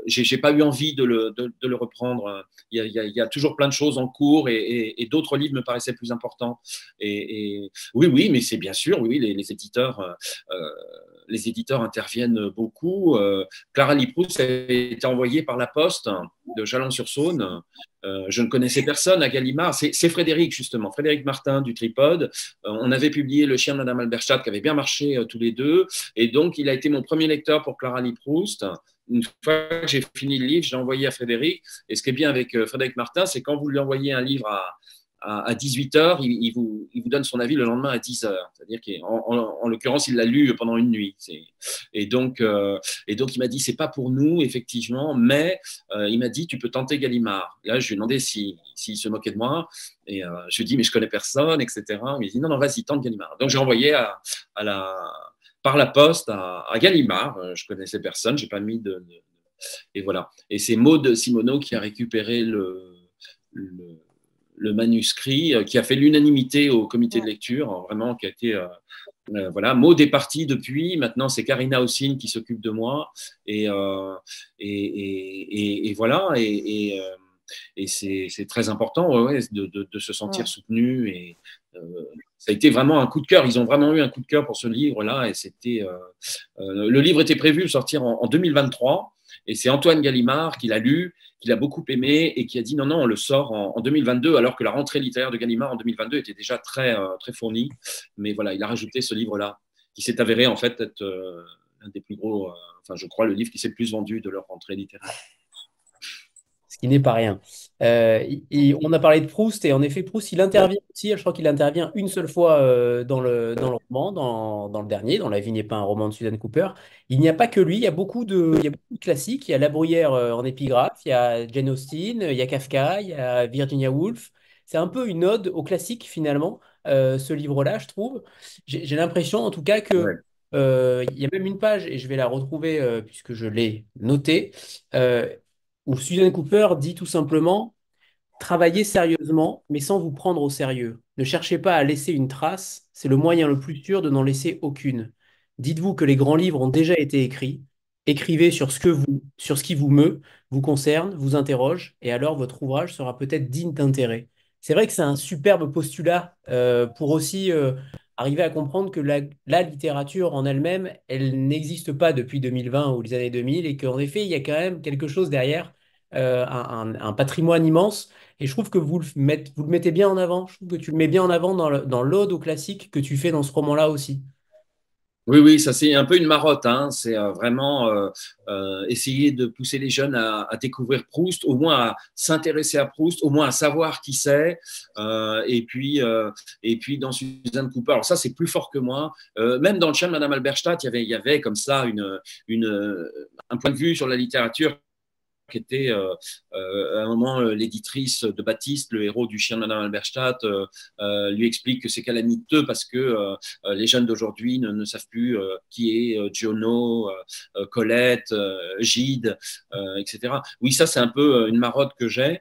J'ai pas eu envie de le reprendre. Il y a toujours plein de choses en cours et d'autres livres me paraissaient plus importants. Oui, oui, mais c'est bien sûr, oui, les éditeurs interviennent beaucoup. Clara Liproust a été envoyée par la Poste de Chalon-sur-Saône. Je ne connaissais personne à Gallimard. C'est Frédéric, justement, Frédéric Martin du Tripode. On avait publié Le chien de Madame Alberstadt, qui avait bien marché tous les deux. Et donc, il a été mon premier lecteur pour Clara Liproust. Une fois que j'ai fini le livre, je l'ai envoyé à Frédéric. Et ce qui est bien avec Frédéric Martin, c'est quand vous lui envoyez un livre à 18 heures, il vous donne son avis le lendemain à 10 heures. C'est-à-dire qu'en l'occurrence, il l'a lu pendant une nuit. Et donc, il m'a dit, c'est pas pour nous, effectivement, mais il m'a dit, tu peux tenter Gallimard. Là, je lui ai demandé s'il se moquait de moi. Et je lui ai dit, mais je connais personne, etc. Il m'a dit, non, non, vas-y, tente Gallimard. Donc, j'ai envoyé par la poste à Gallimard. Je connaissais personne, j'ai pas mis Et voilà. Et c'est Maud Simoneau qui a récupéré le manuscrit, qui a fait l'unanimité au comité de lecture, vraiment, qui a été… voilà, Maud est partie depuis. Maintenant, c'est Karina Ossine qui s'occupe de moi. Et voilà. Et c'est très important, ouais, de se sentir soutenu. Et ça a été vraiment un coup de cœur. Ils ont vraiment eu un coup de cœur pour ce livre-là. Et le livre était prévu de sortir en 2023. Et c'est Antoine Gallimard qui l'a lu, qui l'a beaucoup aimé et qui a dit non, non, on le sort en 2022, alors que la rentrée littéraire de Gallimard en 2022 était déjà très, très fournie. Mais voilà, il a rajouté ce livre-là, qui s'est avéré en fait être l'un des plus gros, enfin, je crois, le livre qui s'est le plus vendu de leur rentrée littéraire. Ce qui n'est pas rien. On a parlé de Proust, et en effet, Proust, il intervient aussi. Je crois qu'il intervient une seule fois dans le roman, dans le dernier, dans La vie n'est pas un roman de Suzanne Cooper. Il n'y a pas que lui, il y a beaucoup de classiques. Il y a La Bruyère en épigraphe, il y a Jane Austen, il y a Kafka, il y a Virginia Woolf. C'est un peu une ode au classique, finalement, ce livre-là, je trouve. J'ai l'impression, en tout cas, que Ouais. il y a même une page, et je vais la retrouver puisque je l'ai notée, euh, où Suzanne Cooper dit tout simplement: travaillez sérieusement, mais sans vous prendre au sérieux. Ne cherchez pas à laisser une trace, c'est le moyen le plus sûr de n'en laisser aucune. Dites-vous que les grands livres ont déjà été écrits. Écrivez sur ce qui vous meut, vous concerne, vous interroge, et alors votre ouvrage sera peut-être digne d'intérêt. C'est vrai que c'est un superbe postulat pour aussi arriver à comprendre que la littérature en elle-même, elle n'existe pas depuis 2020 ou les années 2000, et qu'en effet, il y a quand même quelque chose derrière, un patrimoine immense. Et je trouve que vous le mettez bien en avant. Je trouve que tu le mets bien en avant dans l'ode au classique que tu fais dans ce roman-là aussi. Oui, oui, ça c'est un peu une marotte, hein. C'est vraiment essayer de pousser les jeunes à découvrir Proust, au moins à s'intéresser à Proust, au moins à savoir qui c'est. Et puis dans Suzanne Cooper, alors ça c'est plus fort que moi. Même dans Le chien de Madame Alberstadt, il y avait comme ça un point de vue sur la littérature qui était à un moment l'éditrice de Baptiste, le héros du chien de Madame Alberstadt, lui explique que c'est calamiteux parce que les jeunes d'aujourd'hui ne savent plus qui est Giono, Colette, Gide, etc. Oui, ça c'est un peu une marotte que j'ai.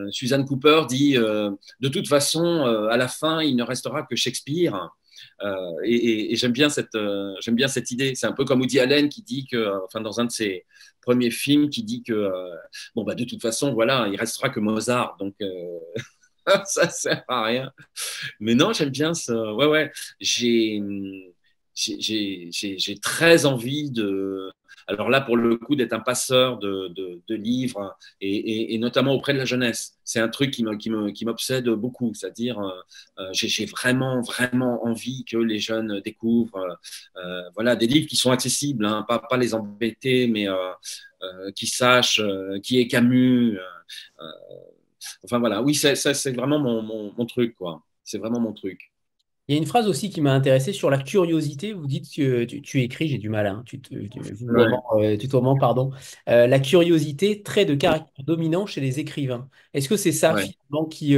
Suzanne Cooper dit de toute façon, à la fin, il ne restera que Shakespeare. Et j'aime bien cette idée. C'est un peu comme Woody Allen qui dit que, enfin, dans un de ses premiers films, qui dit que, bon, bah, de toute façon, voilà, il restera que Mozart. Donc, ça sert à rien. Mais non, j'aime bien ça. Ouais, ouais. J'ai très envie de. Alors là, pour le coup, d'être un passeur de livres et notamment auprès de la jeunesse. C'est un truc qui m'obsède beaucoup. C'est-à-dire, j'ai vraiment, vraiment envie que les jeunes découvrent voilà, des livres qui sont accessibles, hein, pas les embêter, mais qui sachent qui est Camus. Enfin voilà, oui, c'est vraiment mon truc, quoi. C'est vraiment mon truc. Il y a une phrase aussi qui m'a intéressé sur la curiosité. Vous dites que tu écris, j'ai du mal, hein, Ouais, tutoiement, pardon. La curiosité, trait de caractère dominant chez les écrivains. Est-ce que c'est ça ouais. finalement qui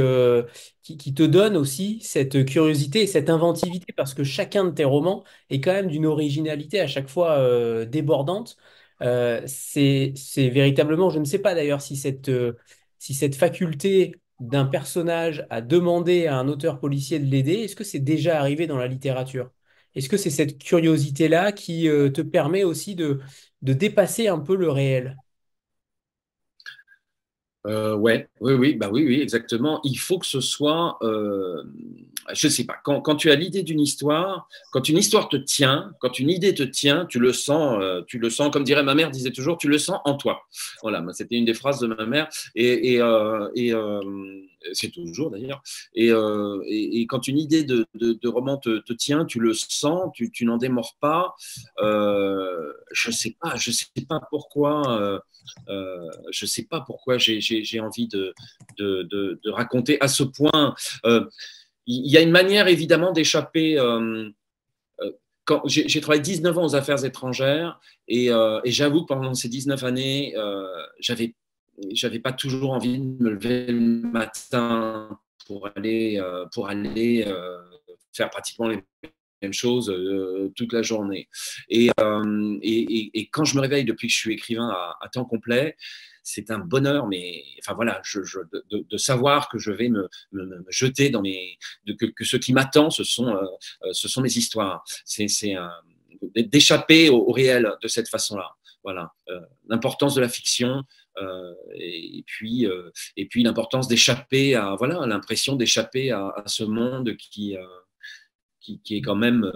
te donne aussi cette curiosité et cette inventivité? Parce que chacun de tes romans est quand même d'une originalité à chaque fois débordante. C'est véritablement, je ne sais pas d'ailleurs si cette faculté d'un personnage à demander à un auteur policier de l'aider, est-ce que c'est déjà arrivé dans la littérature? Est-ce que c'est cette curiosité-là qui te permet aussi de dépasser un peu le réel? Ouais, oui, oui, bah oui, oui, exactement. Il faut que ce soit, je sais pas, quand tu as l'idée d'une histoire, quand une histoire te tient, quand une idée te tient, tu le sens, comme dirait ma mère, disait toujours, tu le sens en toi. Voilà, moi, c'était une des phrases de ma mère, et c'est toujours d'ailleurs. Et quand une idée de roman te tient, tu le sens, tu n'en démords pas. Je sais pas pourquoi. Je ne sais pas pourquoi j'ai envie de raconter à ce point. Euh, il y a une manière évidemment d'échapper. Quand j'ai travaillé 19 ans aux affaires étrangères et j'avoue que pendant ces 19 années, j'avais pas toujours envie de me lever le matin pour aller faire pratiquement les mêmes choses toute la journée. Et quand je me réveille depuis que je suis écrivain à temps complet, c'est un bonheur, mais enfin voilà, de savoir que je vais me jeter dans que ce qui m'attend, ce sont mes histoires. D'échapper au réel de cette façon-là. Voilà, l'importance de la fiction et puis l'importance d'échapper à voilà l'impression d'échapper à ce monde qui est quand même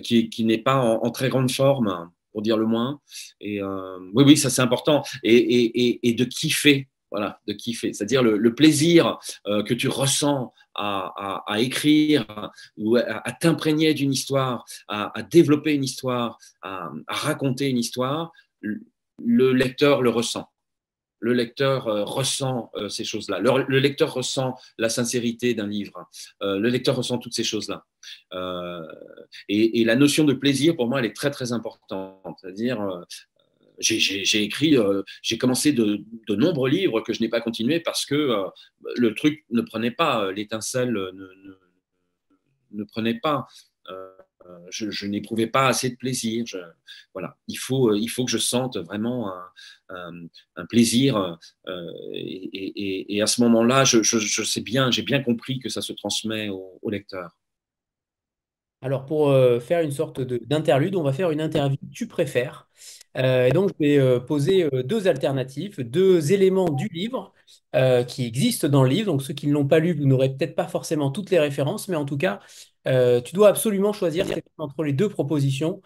qui n'est pas en très grande forme, pour dire le moins. Et oui, oui, ça c'est important. Et de kiffer, voilà, de kiffer. C'est-à-dire le plaisir que tu ressens à écrire ou à t'imprégner d'une histoire, à développer une histoire, à raconter une histoire, le lecteur le ressent. Le lecteur ressent ces choses-là. Le lecteur ressent la sincérité d'un livre. Le lecteur ressent toutes ces choses-là. Euh, et la notion de plaisir, pour moi, elle est très, très importante. C'est-à-dire, j'ai écrit, j'ai commencé de nombreux livres que je n'ai pas continués parce que le truc ne prenait pas, l'étincelle ne prenait pas. Euh, je n'éprouvais pas assez de plaisir. Voilà, il faut que je sente vraiment un plaisir. Et à ce moment-là, je sais bien, j'ai bien compris que ça se transmet au lecteur. Alors, pour faire une sorte d'interlude, on va faire une interview tu préfères. Et donc, je vais poser deux alternatives, deux éléments du livre qui existent dans le livre. Donc, ceux qui ne l'ont pas lu, vous n'aurez peut-être pas forcément toutes les références, mais en tout cas, tu dois absolument choisir entre les deux propositions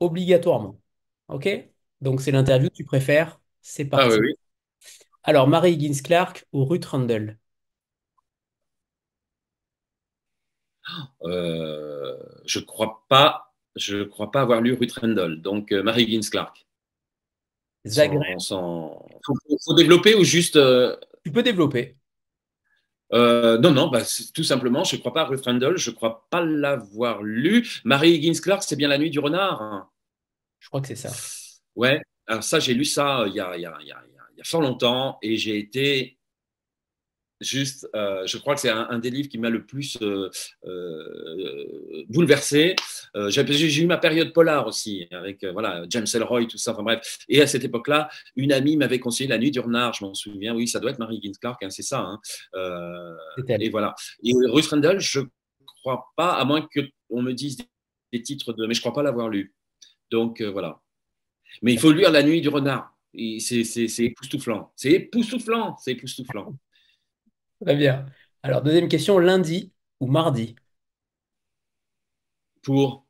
obligatoirement. OK? Donc, c'est l'interview tu préfères. C'est Ah oui, parti. oui. Alors, Mary Higgins Clark ou Ruth Randall? Euh, je crois pas avoir lu Ruth Rendell, donc Mary Higgins Clark. Zagreb. Faut développer ou juste Tu peux développer. non, non, bah, tout simplement, je ne crois pas à Ruth Rendell, je ne crois pas l'avoir lu. Mary Higgins Clark, c'est bien La Nuit du Renard, hein. Je crois que c'est ça. Ouais, alors ça, j'ai lu ça il y a fort longtemps et j'ai été juste, je crois que c'est un des livres qui m'a le plus bouleversé. J'ai eu ma période polar aussi, avec voilà, James Ellroy, tout ça, enfin bref. Et à cette époque-là, une amie m'avait conseillé La Nuit du Renard, je m'en souviens, oui, ça doit être Mary Higgins Clark, hein, c'est ça. Hein. C'est Et elle. voilà. Et Ruth Rendell, je crois pas, à moins qu'on me dise des titres de. Mais je crois pas l'avoir lu. Donc voilà. Mais il faut lire La Nuit du Renard. C'est époustouflant. C'est époustouflant. C'est époustouflant. Très bien. Alors, deuxième question, lundi ou mardi? Pour.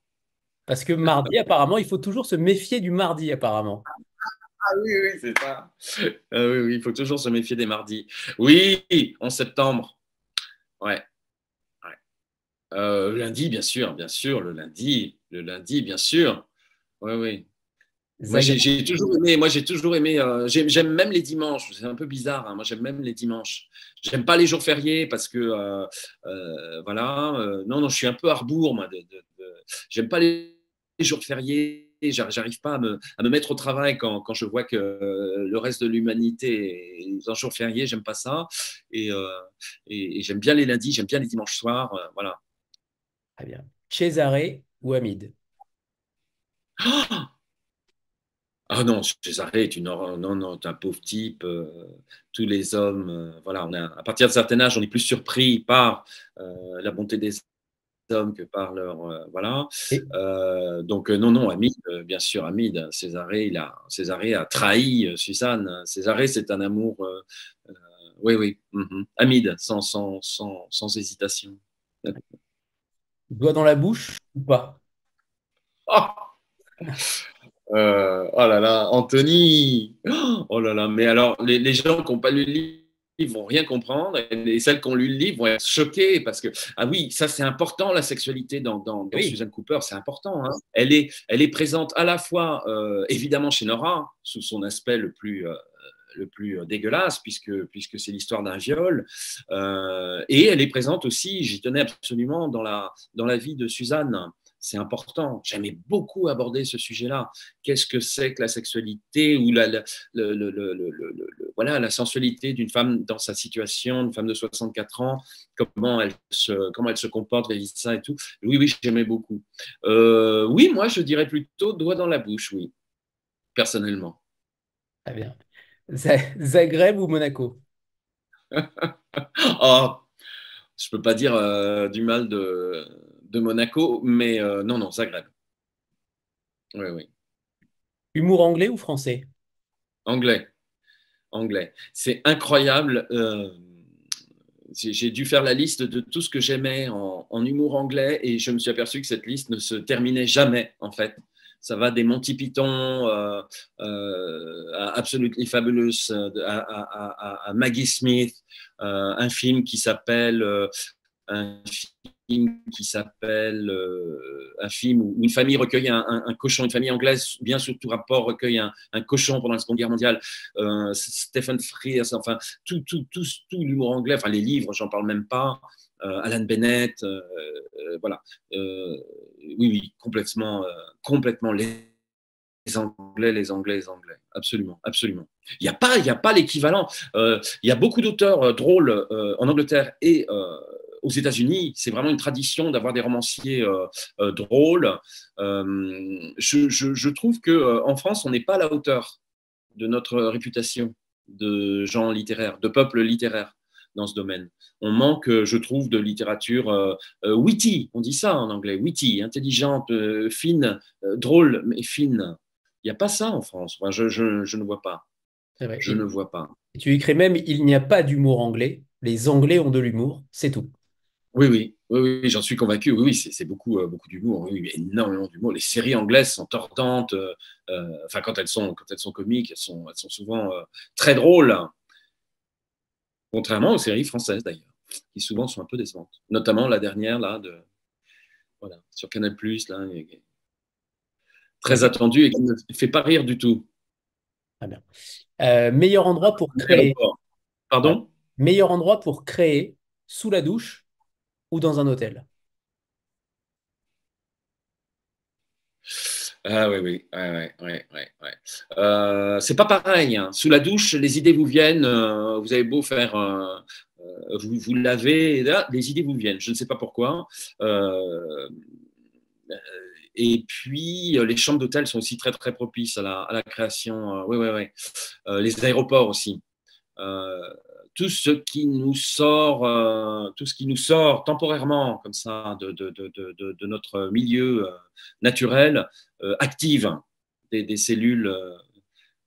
Parce que mardi, apparemment, il faut toujours se méfier du mardi, apparemment. Ah oui, oui, c'est ça. Ah oui, oui, il faut toujours se méfier des mardis. Oui, 11 septembre. Ouais. Ouais. Lundi, bien sûr, le lundi, bien sûr. Oui, oui. Moi, Zagreb. j'ai toujours aimé, j'aime même les dimanches. C'est un peu bizarre, hein. Moi, j'aime même les dimanches. J'aime pas les jours fériés parce que, voilà. Non, non, je suis un peu Harbour, moi. J'aime pas les jours fériés. J'arrive pas à me mettre au travail quand je vois que le reste de l'humanité est en jour férié. J'aime pas ça. Et, euh, et j'aime bien les lundis, j'aime bien les dimanches soirs. Voilà. Très bien. Cesare ou Hamid? Ah non, César est une horreur. Non, non, t'es un pauvre type. Tous les hommes, voilà, à partir d'un certain âge, on est plus surpris par la bonté des hommes que par leur, voilà. Et Donc non, non, Hamid, bien sûr, Hamid. Césarée a trahi Suzanne. Césarée, c'est un amour. Oui, oui. Hamid, sans hésitation. doigt dans la bouche ou pas? Oh, oh là là, Anthony! Oh là là, mais alors, les gens qui n'ont pas lu le livre vont rien comprendre, et celles qui ont lu le livre vont être choquées parce que, ah oui, ça c'est important, la sexualité dans Oui. Susan Cooper, c'est important, hein. Elle est présente à la fois, évidemment, chez Nora, sous son aspect le plus dégueulasse, puisque c'est l'histoire d'un viol. Et elle est présente aussi, j'y tenais absolument, dans la vie de Suzanne. C'est important. J'aimais beaucoup aborder ce sujet-là. Qu'est-ce que c'est que la sexualité ou voilà, la sensualité d'une femme dans sa situation, une femme de 64 ans, comment elle se comporte vis-à-vis de ça et tout. Oui, oui, j'aimais beaucoup. Oui, moi, je dirais plutôt doigt dans la bouche, oui, personnellement. Très bien. Zagreb ou Monaco? Oh, je peux pas dire du mal de Monaco, mais non, non, Zagreb. Oui, oui. Humour anglais ou français? Anglais, anglais. C'est incroyable. J'ai dû faire la liste de tout ce que j'aimais en humour anglais et je me suis aperçu que cette liste ne se terminait jamais, en fait. Ça va des Monty Python à Absolutely Fabulous, à Maggie Smith, un film qui s'appelle un un film où une famille recueille un cochon, une famille anglaise, bien sûr, tout rapport, recueille un cochon pendant la Seconde Guerre mondiale. Stephen Frears, enfin, tout l'humour anglais, enfin, les livres, j'en parle même pas. Alan Bennett, voilà. Oui, oui, complètement les Anglais, absolument, absolument. Il y a pas l'équivalent. Il y a beaucoup d'auteurs drôles en Angleterre et aux États-Unis. C'est vraiment une tradition d'avoir des romanciers drôles. Je trouve que en France, on n'est pas à la hauteur de notre réputation de gens littéraires, de peuple littéraire dans ce domaine. On manque, je trouve, de littérature witty, on dit ça en anglais, witty, intelligente, fine, drôle, mais fine. Il n'y a pas ça en France. Enfin, je ne vois pas. C'est vrai. Je ne vois pas. Et tu écris même, il n'y a pas d'humour anglais. Les Anglais ont de l'humour, c'est tout. Oui, oui, oui, oui, j'en suis convaincu. Oui, oui, c'est beaucoup, beaucoup d'humour. Oui, oui, énormément d'humour. Les séries anglaises sont tordantes. Enfin, quand elles sont comiques, elles sont souvent très drôles. Contrairement aux séries françaises d'ailleurs, qui souvent sont un peu décevantes. Notamment la dernière là voilà, sur Canal+, là, très Laquelle? attendue et qui ne fait pas rire du tout. Très bien. Meilleur endroit pour créer. L'aéroport. Ouais. Pardon? Meilleur endroit pour créer sous la douche ou dans un hôtel. Ah oui, oui, ouais, ouais, ouais, ouais, ouais. C'est pas pareil, hein. Sous la douche, les idées vous viennent. Vous avez beau faire, vous lavez, et là, les idées vous viennent. Je ne sais pas pourquoi. Euh, et puis, les chambres d'hôtel sont aussi très, très propices à la création. Oui, oui, oui. Les aéroports aussi. Euh, tout ce qui nous sort temporairement comme ça de notre milieu naturel active des cellules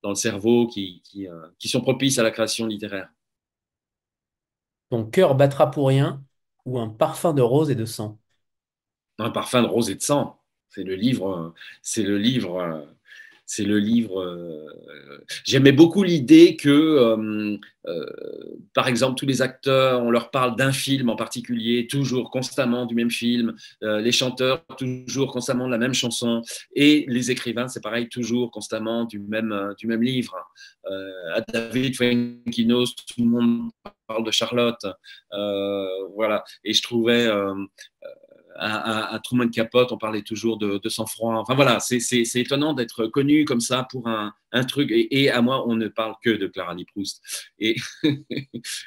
dans le cerveau qui sont propices à la création littéraire. Ton cœur battra pour rien ou un parfum de rose et de sang. Un parfum de rose et de sang, c'est le livre c'est le livre. J'aimais beaucoup l'idée que, par exemple, tous les acteurs, on leur parle d'un film en particulier, toujours constamment du même film, les chanteurs, toujours constamment de la même chanson, et les écrivains, c'est pareil, toujours constamment du même livre. À David Fuenquinos, tout le monde parle de Charlotte. Voilà. Et je trouvais. À Truman Capote, on parlait toujours de sang-froid. Enfin voilà, c'est étonnant d'être connu comme ça pour un truc. Et à moi, on ne parle que de Clara Lee Proust. Et,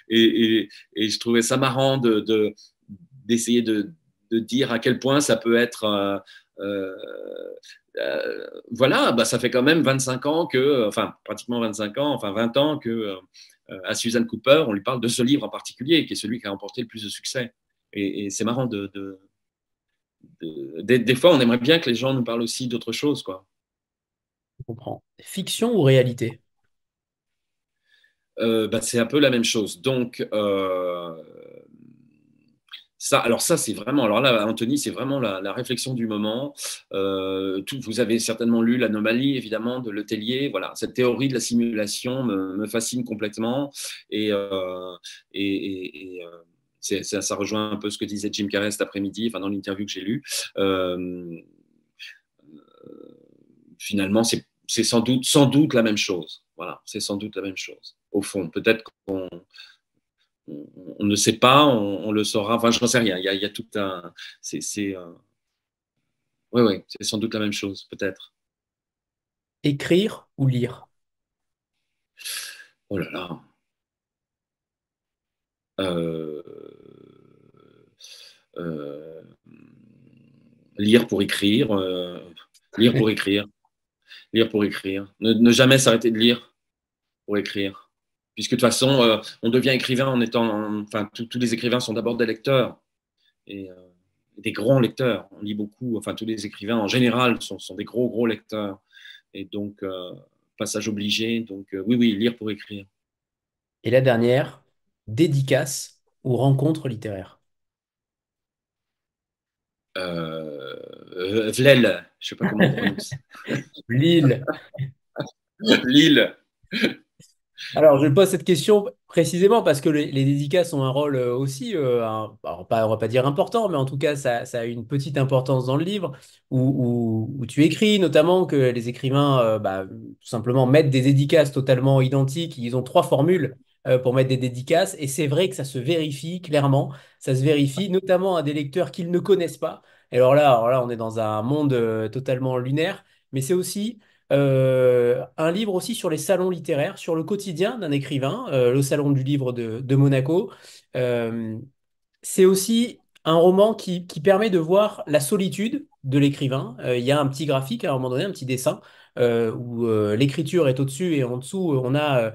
et je trouvais ça marrant d'essayer de dire à quel point ça peut être. Voilà, bah, ça fait quand même 25 ans que, enfin pratiquement 25 ans, enfin 20 ans que à Suzanne Cooper, on lui parle de ce livre en particulier, qui est celui qui a remporté le plus de succès. Et c'est marrant des fois, on aimerait bien que les gens nous parlent aussi d'autres choses, quoi. Je comprends. Fiction ou réalité? Bah, c'est un peu la même chose. Donc, ça, c'est vraiment. Alors là, Anthony, c'est vraiment la réflexion du moment. Vous avez certainement lu l'Anomalie, évidemment, de Letellier. Voilà, cette théorie de la simulation me fascine complètement. Et, ça rejoint un peu ce que disait Jim Carrey cet après-midi, enfin, dans l'interview que j'ai lue. Finalement, c'est sans doute la même chose. Voilà, c'est sans doute la même chose. Au fond, peut-être qu'on on ne sait pas, on le saura. Enfin, je n'en sais rien. Il y a tout un. Oui, c'est sans doute la même chose, peut-être. Écrire ou lire? Oh là là. Euh, euh, lire pour écrire. Lire pour écrire. Lire pour écrire. Ne jamais s'arrêter de lire pour écrire. Puisque de toute façon, on devient écrivain en étant. Enfin, tous les écrivains sont d'abord des lecteurs. Et des grands lecteurs. On lit beaucoup. Enfin, tous les écrivains en général sont des gros lecteurs. Et donc, passage obligé. Donc, oui, lire pour écrire. Et la dernière, dédicace ou rencontre littéraire? Vlel, je ne sais pas comment on prononce. Lille. Lille. Alors, je pose cette question précisément parce que les dédicaces ont un rôle aussi, alors on va pas dire important, mais en tout cas, ça a une petite importance dans le livre où tu écris notamment que les écrivains, tout simplement, mettent des dédicaces totalement identiques. Ils ont trois formules pour mettre des dédicaces et c'est vrai que ça se vérifie clairement. Ça se vérifie notamment à des lecteurs qu'ils ne connaissent pas. Et alors là, on est dans un monde totalement lunaire, mais c'est aussi un livre aussi sur les salons littéraires, sur le quotidien d'un écrivain, le salon du livre de Monaco. Euh, c'est aussi un roman qui permet de voir la solitude de l'écrivain. Il y a un petit graphique à un moment donné, un petit dessin, où l'écriture est au-dessus et en dessous, on a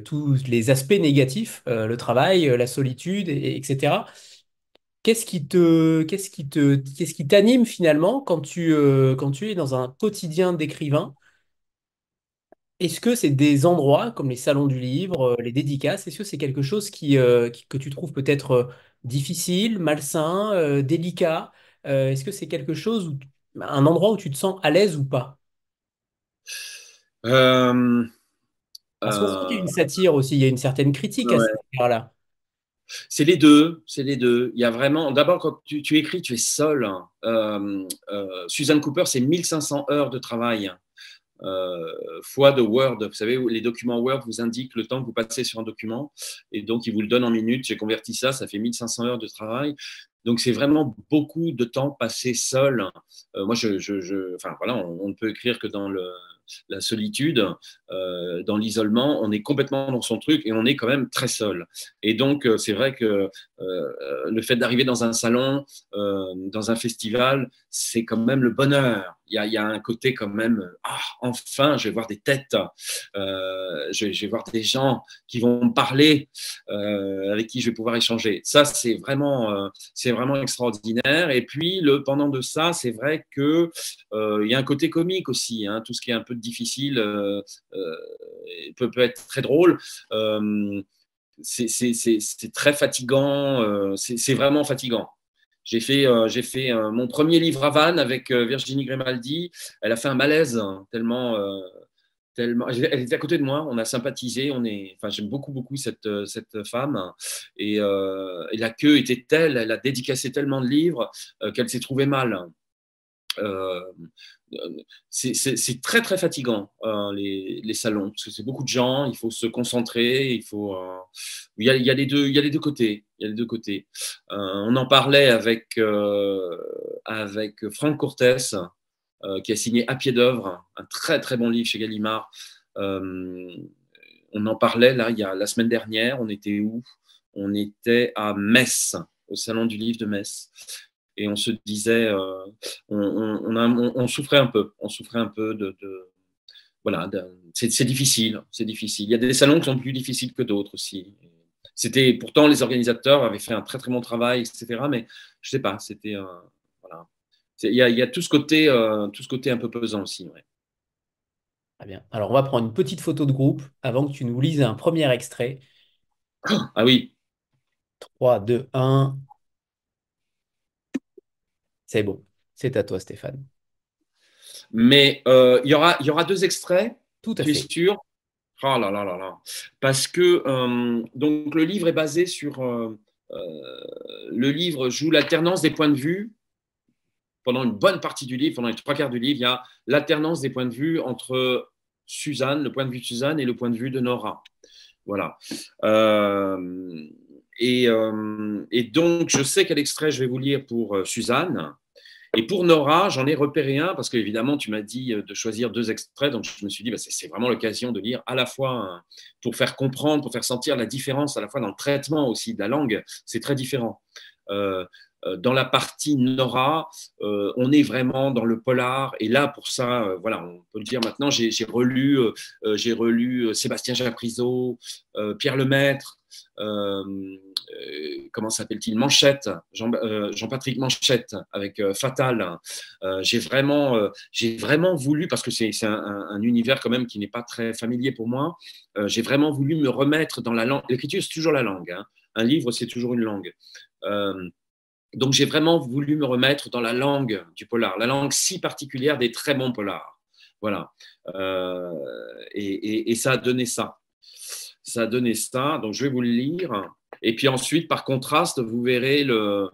tous les aspects négatifs, le travail, la solitude, etc. Qu'est-ce qui t'anime finalement quand tu es dans un quotidien d'écrivain? Est-ce que c'est des endroits comme les salons du livre, les dédicaces, est-ce que c'est quelque chose que tu trouves peut-être difficile, malsain, délicat? Est-ce que c'est quelque chose, un endroit où tu te sens à l'aise ou pas? Euh, Parce qu'on sent qu'il y a une euh, satire aussi, il y a une certaine critique à cet ouais. égard-là. C'est les deux, c'est les deux. Il y a vraiment, d'abord, quand tu écris, tu es seul. Suzanne Cooper, c'est 1500 heures de travail. Fois de Word. Vous savez, les documents Word vous indiquent le temps que vous passez sur un document. Et donc, ils vous le donnent en minutes. J'ai converti ça, ça fait 1500 heures de travail. Donc, c'est vraiment beaucoup de temps passé seul. Moi, enfin, voilà, on ne peut écrire que dans la solitude, dans l'isolement. On est complètement dans son truc et on est quand même très seul. Et donc, c'est vrai que le fait d'arriver dans un salon, dans un festival, c'est quand même le bonheur. Il y a un côté quand même, enfin, je vais voir des têtes, je vais voir des gens qui vont me parler, avec qui je vais pouvoir échanger. Ça, c'est vraiment extraordinaire. Et puis, le pendant de ça, c'est vrai que il y a un côté comique aussi. Hein, tout ce qui est un peu difficile peut être très drôle. C'est très fatigant. C'est vraiment fatigant. J'ai fait mon premier livre à Vannes avec Virginie Grimaldi. Elle a fait un malaise tellement, tellement. Elle était à côté de moi. On a sympathisé. Enfin, j'aime beaucoup, beaucoup cette femme. Et la queue était telle, elle a dédicacé tellement de livres qu'elle s'est trouvée mal. Euh, c'est très très fatigant les salons parce que c'est beaucoup de gens, il faut se concentrer, il y a les deux côtés, il y a les deux côtés. On en parlait avec Franck Cortès qui a signé À pied d'œuvre, un très très bon livre chez Gallimard. On en parlait là il y a la semaine dernière. On était où? On était à Metz, au salon du livre de Metz. Et on se disait, on souffrait un peu, voilà, c'est difficile, c'est difficile. Il y a des salons qui sont plus difficiles que d'autres aussi. Pourtant les organisateurs avaient fait un très très bon travail, etc. Mais je sais pas, voilà. Il y a tout ce côté un peu pesant aussi. Ouais. Très bien. Alors, on va prendre une petite photo de groupe avant que tu nous lises un premier extrait. Ah oui. 3, 2, 1. C'est bon. C'est à toi, Stéphane. Mais il y aura deux extraits, Tout à tu es fait. sûr? Oh là là là là. Parce que donc le livre est basé sur. Le livre joue l'alternance des points de vue. Pendant une bonne partie du livre, pendant les trois quarts du livre, il y a l'alternance des points de vue entre Suzanne, le point de vue de Suzanne et le point de vue de Nora. Voilà. Et donc, je sais quel extrait je vais vous lire pour Suzanne. Et pour Nora, j'en ai repéré un parce qu'évidemment, tu m'as dit de choisir deux extraits. Donc, je me suis dit, bah, c'est vraiment l'occasion de lire à la fois pour faire comprendre, pour faire sentir la différence, à la fois dans le traitement aussi de la langue. C'est très différent. Dans la partie Nora, on est vraiment dans le polar. Et là, pour ça, voilà, on peut le dire maintenant, j'ai relu Sébastien Japrisot, Pierre Lemaître, comment s'appelle-t-il, Manchette, Jean-Patrick Manchette avec Fatal. J'ai vraiment voulu, parce que c'est un univers quand même qui n'est pas très familier pour moi, j'ai vraiment voulu me remettre dans la langue. L'écriture, c'est toujours la langue. Hein. Un livre, c'est toujours une langue. Donc, j'ai vraiment voulu me remettre dans la langue du polar, la langue si particulière des très bons polars. Voilà. Et ça a donné ça. Ça a donné ça. Donc, je vais vous le lire. Et puis ensuite, par contraste, vous verrez le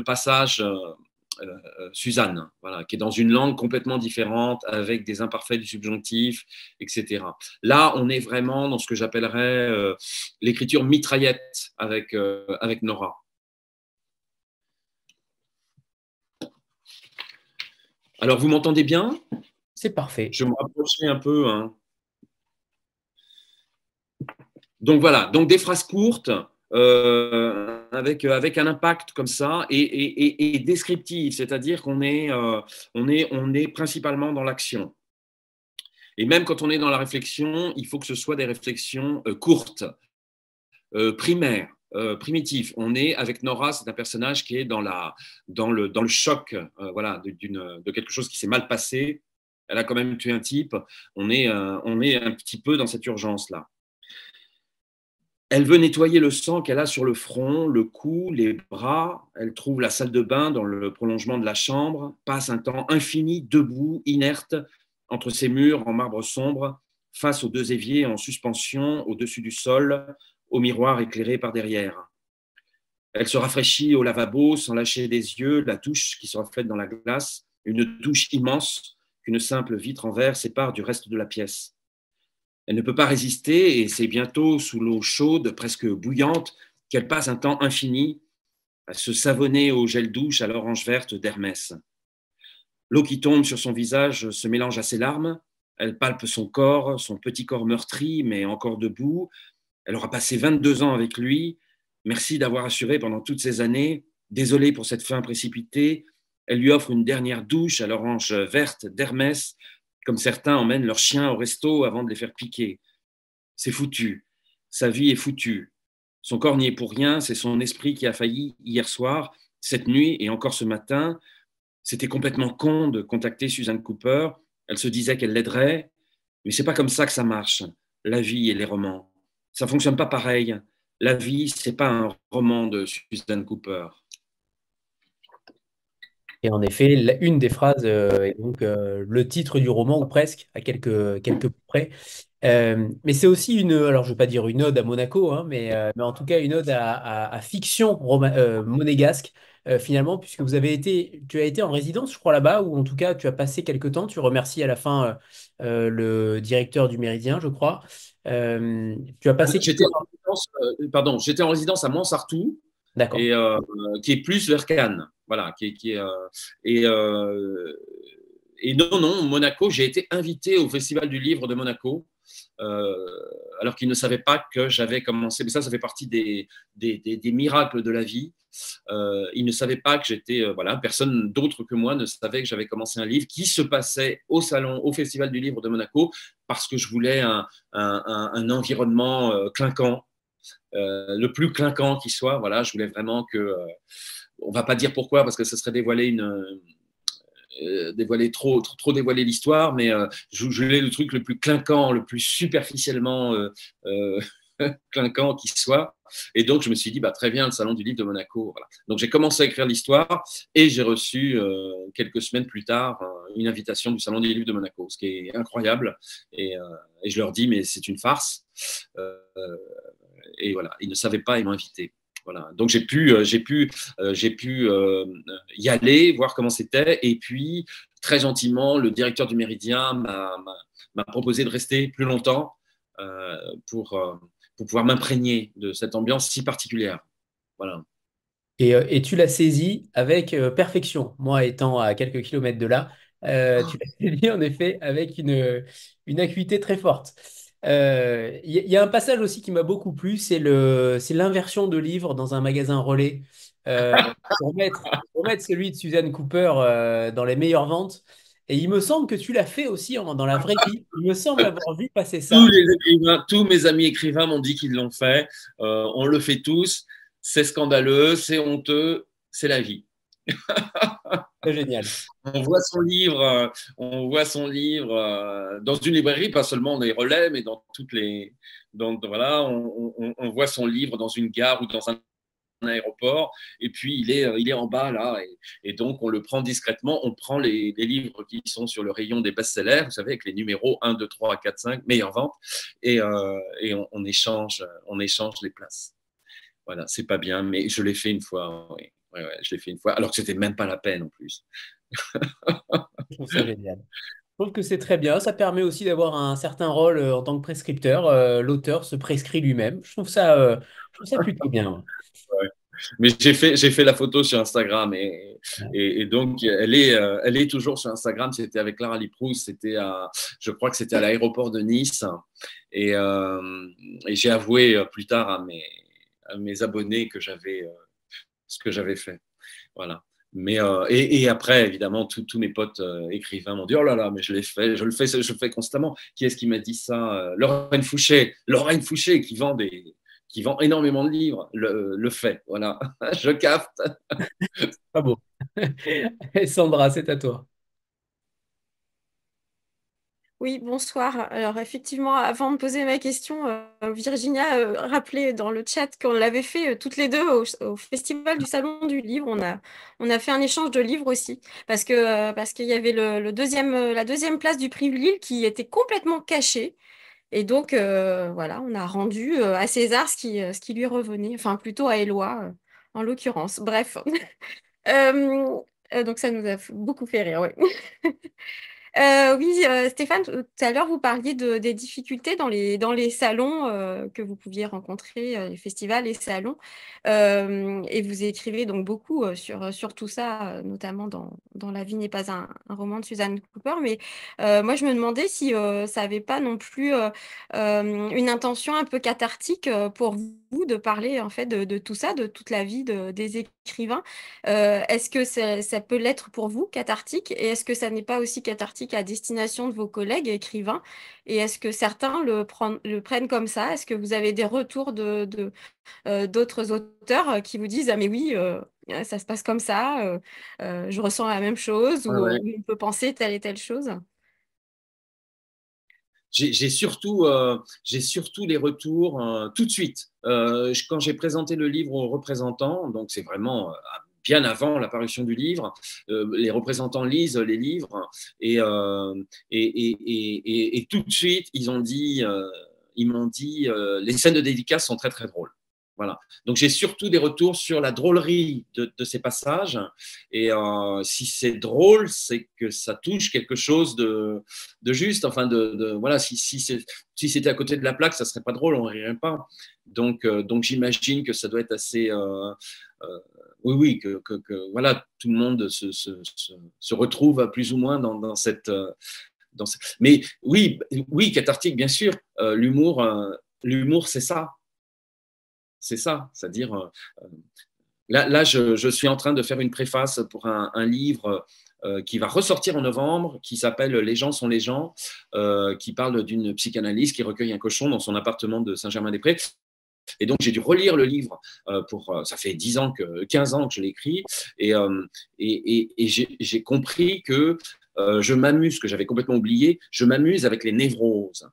passage Suzanne, voilà, qui est dans une langue complètement différente, avec des imparfaits du subjonctif, etc. Là, on est vraiment dans ce que j'appellerais l'écriture mitraillette avec Nora. Alors, vous m'entendez bien? C'est parfait. Je vais me rapprocher un peu. Hein. Donc voilà, donc des phrases courtes avec un impact comme ça et descriptive, c'est-à-dire qu'on est, on est principalement dans l'action. Et même quand on est dans la réflexion, il faut que ce soit des réflexions courtes, primaires, primitives. On est avec Nora, c'est un personnage qui est dans le choc, voilà, de quelque chose qui s'est mal passé. Elle a quand même tué un type. On est un petit peu dans cette urgence-là. Elle veut nettoyer le sang qu'elle a sur le front, le cou, les bras. Elle trouve la salle de bain dans le prolongement de la chambre, passe un temps infini debout, inerte, entre ces murs en marbre sombre, face aux deux éviers en suspension, au-dessus du sol, au miroir éclairé par derrière. Elle se rafraîchit au lavabo sans lâcher des yeux la douche qui se reflète dans la glace, une douche immense qu'une simple vitre en verre sépare du reste de la pièce. Elle ne peut pas résister et c'est bientôt sous l'eau chaude, presque bouillante, qu'elle passe un temps infini à se savonner au gel douche à l'orange verte d'Hermès. L'eau qui tombe sur son visage se mélange à ses larmes. Elle palpe son petit corps meurtri, mais encore debout. Elle aura passé 22 ans avec lui. Merci d'avoir assuré pendant toutes ces années. Désolée pour cette fin précipitée. Elle lui offre une dernière douche à l'orange verte d'Hermès, comme certains emmènent leurs chiens au resto avant de les faire piquer. C'est foutu. Sa vie est foutue. Son corps n'y est pour rien, c'est son esprit qui a failli hier soir, cette nuit et encore ce matin. C'était complètement con de contacter Suzanne Cooper. Elle se disait qu'elle l'aiderait, mais c'est pas comme ça que ça marche, la vie et les romans. Ça fonctionne pas pareil. La vie, c'est pas un roman de Suzanne Cooper. Et en effet, une des phrases est donc le titre du roman, ou presque, à quelques près. Mais c'est aussi alors je ne vais pas dire une ode à Monaco, hein, mais en tout cas une ode à fiction monégasque, finalement, puisque tu as été en résidence, je crois, là-bas, ou en tout cas tu as passé quelques temps. Tu remercies à la fin le directeur du Méridien, je crois. Tu as passé quelques J'étais temps. en résidence, j'étais en résidence à Montsartou, D'accord. et qui est plus vers Cannes. Voilà, et, euh, et non, non, Monaco, j'ai été invité au Festival du Livre de Monaco, euh, alors qu'ils ne savaient pas que j'avais commencé. Mais ça fait partie des miracles de la vie. Ils ne savaient pas que j'étais, voilà, personne d'autre que moi ne savait que j'avais commencé un livre qui se passait au salon, au Festival du Livre de Monaco, parce que je voulais un environnement clinquant, le plus clinquant qui soit. Voilà, je voulais vraiment que, on va pas dire pourquoi, parce que ce serait dévoiler trop dévoiler l'histoire, mais je voulais le truc le plus clinquant, le plus superficiellement euh, clinquant qui soit. Et donc, je me suis dit, bah, très bien, le Salon du Livre de Monaco. Voilà. Donc, j'ai commencé à écrire l'histoire et j'ai reçu, quelques semaines plus tard, une invitation du Salon du Livre de Monaco, ce qui est incroyable. Et je leur dis, mais c'est une farce. Euh, et voilà, ils ne savaient pas, ils m'ont invité. Voilà. Donc j'ai pu y aller, voir comment c'était, et puis très gentiment, le directeur du Méridien m'a proposé de rester plus longtemps, euh, pour, euh, pour pouvoir m'imprégner de cette ambiance si particulière. Voilà. Et tu l'as saisi avec perfection. Moi, étant à quelques kilomètres de là, tu l'as saisi en effet avec une acuité très forte. Il y a un passage aussi qui m'a beaucoup plu, c'est l'inversion de livres dans un magasin relais, euh, pour mettre celui de Suzanne Cooper dans les meilleures ventes. Et il me semble que tu l'as fait aussi dans la vraie vie. Il me semble avoir vu passer ça. Tous mes amis écrivains m'ont dit qu'ils l'ont fait. On le fait tous. C'est scandaleux, c'est honteux, c'est la vie. C'est génial. On voit son livre dans une librairie, pas seulement dans les relais, mais dans toutes les. Donc voilà, on voit son livre dans une gare ou dans un aéroport, et puis il est en bas là, et donc on le prend discrètement. On prend les livres qui sont sur le rayon des best-sellers, vous savez, avec les numéros 1, 2, 3, 4, 5, meilleure vente, et on échange les places. Voilà, c'est pas bien, mais je l'ai fait une fois. Oui. Ouais, ouais, je l'ai fait une fois, alors que c'était même pas la peine en plus. Je trouve ça génial. Je trouve que c'est très bien. Ça permet aussi d'avoir un certain rôle en tant que prescripteur. L'auteur se prescrit lui-même. Je trouve ça plutôt bien. Ouais. Mais j'ai fait la photo sur Instagram, et donc elle est toujours sur Instagram. C'était avec Clara Liproust, je crois que c'était à l'aéroport de Nice, et j'ai avoué plus tard à mes abonnés ce que j'avais fait. Voilà. Mais et après, évidemment, tous mes potes écrivains m'ont dit, oh là là, mais je l'ai fait, je le fais constamment. Qui est-ce qui m'a dit ça? Lorraine Fouché, qui vend énormément de livres, le fait. Voilà, je capte. Pas beau. Et Sandra, c'est à toi. Oui, bonsoir. Alors effectivement, avant de poser ma question, Virginia rappelait dans le chat qu'on l'avait fait toutes les deux au Festival du Salon du Livre. On a fait un échange de livres aussi parce qu'il y avait la deuxième place du prix Lille qui était complètement cachée. Et donc voilà, on a rendu à César ce qui lui revenait, enfin plutôt à Éloi en l'occurrence. Bref. Euh, donc ça nous a beaucoup fait rire, oui. Oui, Stéphane, tout à l'heure, vous parliez des difficultés dans les salons que vous pouviez rencontrer, les festivals, les salons. Et vous écrivez donc beaucoup sur tout ça, notamment dans La vie n'est pas un roman de Suzanne Cooper. Mais moi, je me demandais si ça n'avait pas non plus une intention un peu cathartique pour vous de parler en fait de tout ça, de toute la vie des écrivains. Est-ce que ça peut l'être pour vous, cathartique? Et est-ce que ça n'est pas aussi cathartique à destination de vos collègues écrivains? Et est-ce que certains le prennent comme ça? Est-ce que vous avez des retours d'autres auteurs qui vous disent, ah mais oui, ça se passe comme ça, je ressens la même chose, Ouais, ou ouais. on peut penser telle et telle chose? j'ai surtout les retours tout de suite. Quand j'ai présenté le livre aux représentants, donc c'est vraiment bien avant la parution du livre, les représentants lisent les livres et tout de suite, ils m'ont dit, les scènes de dédicace sont très, très drôles. Voilà. Donc, j'ai surtout des retours sur la drôlerie de ces passages. Et si c'est drôle, c'est que ça touche quelque chose de juste. Enfin, voilà, si c'était à côté de la plaque, ça serait pas drôle, on ne rirait pas. Donc j'imagine que ça doit être assez. Oui, voilà, tout le monde se retrouve plus ou moins dans cette. Mais oui, cathartique, bien sûr. L'humour, c'est ça. C'est ça, c'est-à-dire, là je suis en train de faire une préface pour un livre qui va ressortir en novembre, qui s'appelle Les gens sont les gens, qui parle d'une psychanalyste qui recueille un cochon dans son appartement de Saint-Germain-des-Prés. Et donc, j'ai dû relire le livre ça fait 15 ans que je l'ai écrit, et j'ai compris que je m'amuse, que j'avais complètement oublié, je m'amuse avec les névroses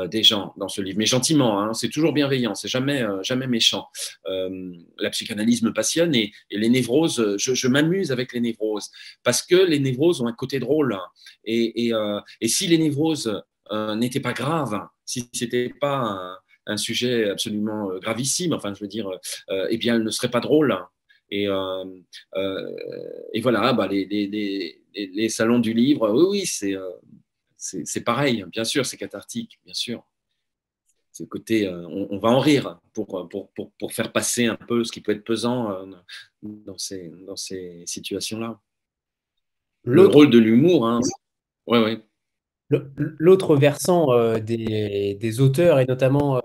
des gens dans ce livre, mais gentiment, hein, c'est toujours bienveillant, c'est jamais méchant. La psychanalyse me passionne et les névroses, je m'amuse avec les névroses parce que les névroses ont un côté drôle. Et si les névroses n'étaient pas graves, si c'était pas un sujet absolument gravissime, enfin, je veux dire, eh bien, elles ne seraient pas drôles. Et voilà, les salons du livre, oui, c'est pareil, bien sûr, c'est cathartique, bien sûr. C'est le côté, on va en rire pour faire passer un peu ce qui peut être pesant dans ces situations-là. Le rôle de l'humour, hein. Ouais. L'autre versant des auteurs, et notamment,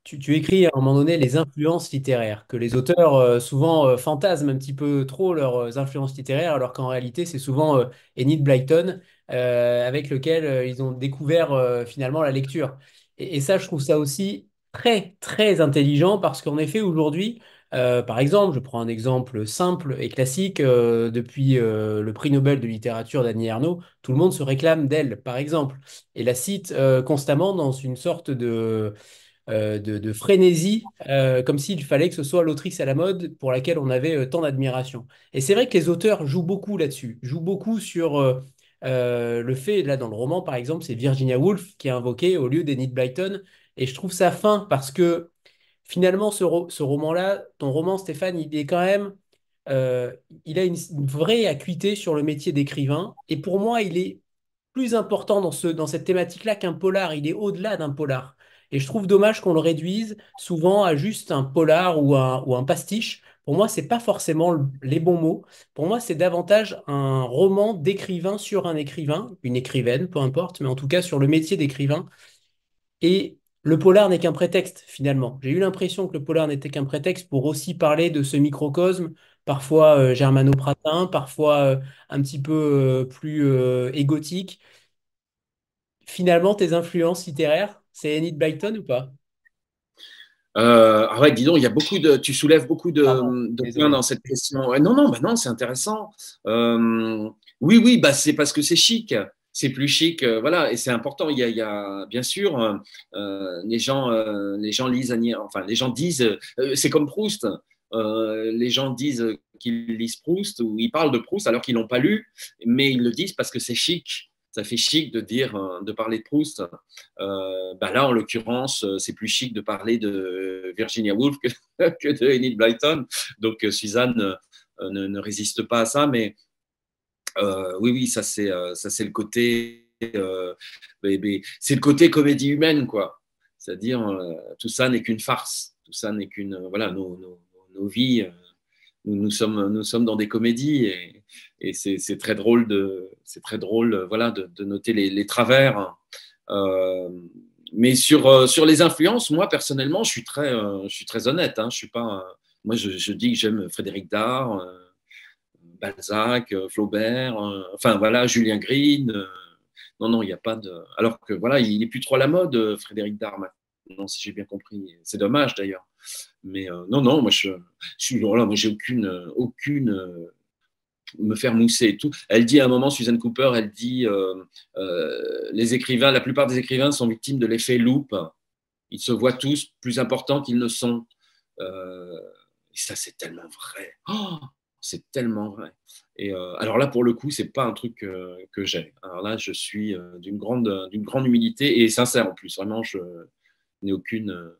tu écris à un moment donné les influences littéraires, que les auteurs souvent fantasment un petit peu trop leurs influences littéraires, alors qu'en réalité, c'est souvent Enid Blyton avec lequel ils ont découvert finalement la lecture. Et ça, je trouve ça aussi très, très intelligent, parce qu'en effet, aujourd'hui, par exemple, je prends un exemple simple et classique, depuis le prix Nobel de littérature d'Annie Ernaux, tout le monde se réclame d'elle, par exemple, et la cite constamment dans une sorte de frénésie, comme s'il fallait que ce soit l'autrice à la mode pour laquelle on avait tant d'admiration. Et c'est vrai que les auteurs jouent beaucoup là-dessus, jouent beaucoup sur le fait, là dans le roman par exemple, c'est Virginia Woolf qui est invoquée au lieu d'Enid Blyton, et je trouve ça fin parce que finalement ce roman-là, ton roman Stéphane, il est quand même, euh, il a une vraie acuité sur le métier d'écrivain, et pour moi il est plus important dans cette thématique-là qu'un polar. Il est au-delà d'un polar. Et je trouve dommage qu'on le réduise souvent à juste un polar ou un pastiche. Pour moi, c'est pas forcément les bons mots. Pour moi, c'est davantage un roman d'écrivain sur un écrivain, une écrivaine, peu importe, mais en tout cas sur le métier d'écrivain. Et le polar n'est qu'un prétexte, finalement. J'ai eu l'impression que le polar n'était qu'un prétexte pour aussi parler de ce microcosme, parfois germano-pratin, parfois un petit peu plus égotique. Finalement, tes influences littéraires, c'est Enid Blyton ou pas? Ouais, dis donc, tu soulèves beaucoup Pardon, de points désolé. dans cette question. Ouais, non, bah non, c'est intéressant. Oui, bah c'est parce que c'est chic, c'est plus chic, voilà, et c'est important. Bien sûr, les gens lisent, enfin, les gens disent, c'est comme Proust. Les gens disent qu'ils lisent Proust ou ils parlent de Proust alors qu'ils l'ont pas lu, mais ils le disent parce que c'est chic. Ça fait chic de dire, de parler de Proust. Bah là, en l'occurrence, c'est plus chic de parler de Virginia Woolf que de Enid Blyton. Donc, Suzanne ne résiste pas à ça. Mais oui, ça c'est le côté, c'est le côté comédie humaine, quoi. C'est-à-dire, tout ça n'est qu'une farce. Tout ça n'est qu'une, voilà, nos vies. Nous sommes dans des comédies et c'est très drôle voilà, de noter les travers. Euh, mais sur les influences, moi personnellement, je suis très honnête. Hein, je suis pas, moi, je dis que j'aime Frédéric Dard, Balzac, Flaubert, enfin voilà, Julien Green. Non, il n'y a pas de. Alors que voilà, il n'est plus trop à la mode, Frédéric Dard maintenant, si j'ai bien compris. C'est dommage d'ailleurs. Mais non, moi, voilà, moi j'ai aucune me faire mousser et tout. Elle dit à un moment, Suzanne Cooper, elle dit les écrivains, la plupart des écrivains sont victimes de l'effet loupe. Ils se voient tous plus importants qu'ils ne sont. Et ça, c'est tellement vrai. Oh, c'est tellement vrai. Et alors là, pour le coup, c'est pas un truc que j'ai. Alors là, je suis d'une grande humilité et sincère en plus. Vraiment, je n'ai aucune.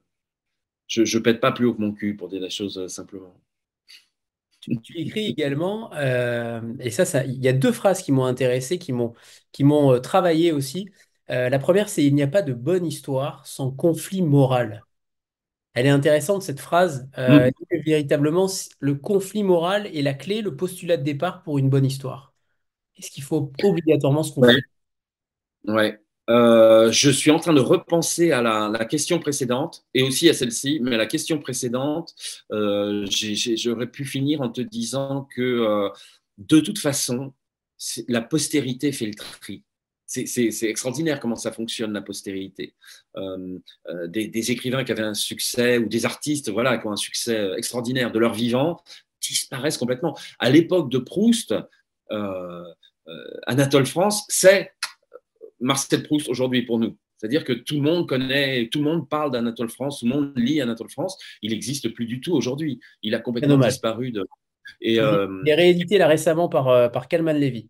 Je pète pas plus haut que mon cul pour dire les choses simplement. Tu écris également, et il y a deux phrases qui m'ont intéressé, qui m'ont travaillé aussi. La première, c'est: il n'y a pas de bonne histoire sans conflit moral. Elle est intéressante, cette phrase. Mm. Est-ce que véritablement, le conflit moral est la clé, le postulat de départ pour une bonne histoire? Est-ce qu'il faut obligatoirement ce Ouais, conflit? ouais. Je suis en train de repenser à la question précédente et aussi à celle-ci, mais la question précédente, j'aurais pu finir en te disant que de toute façon, la postérité fait le tri. C'est extraordinaire comment ça fonctionne, la postérité. Des écrivains qui avaient un succès ou des artistes voilà, qui ont un succès extraordinaire de leur vivant disparaissent complètement. À l'époque de Proust, Anatole France, c'est Marcel Proust aujourd'hui pour nous. C'est-à-dire que tout le monde connaît, tout le monde parle d'Anatole France, tout le monde lit Anatole France. Il n'existe plus du tout aujourd'hui. Il a C'est complètement dommage. disparu. Et Il est réédité là récemment par Kalman Levy.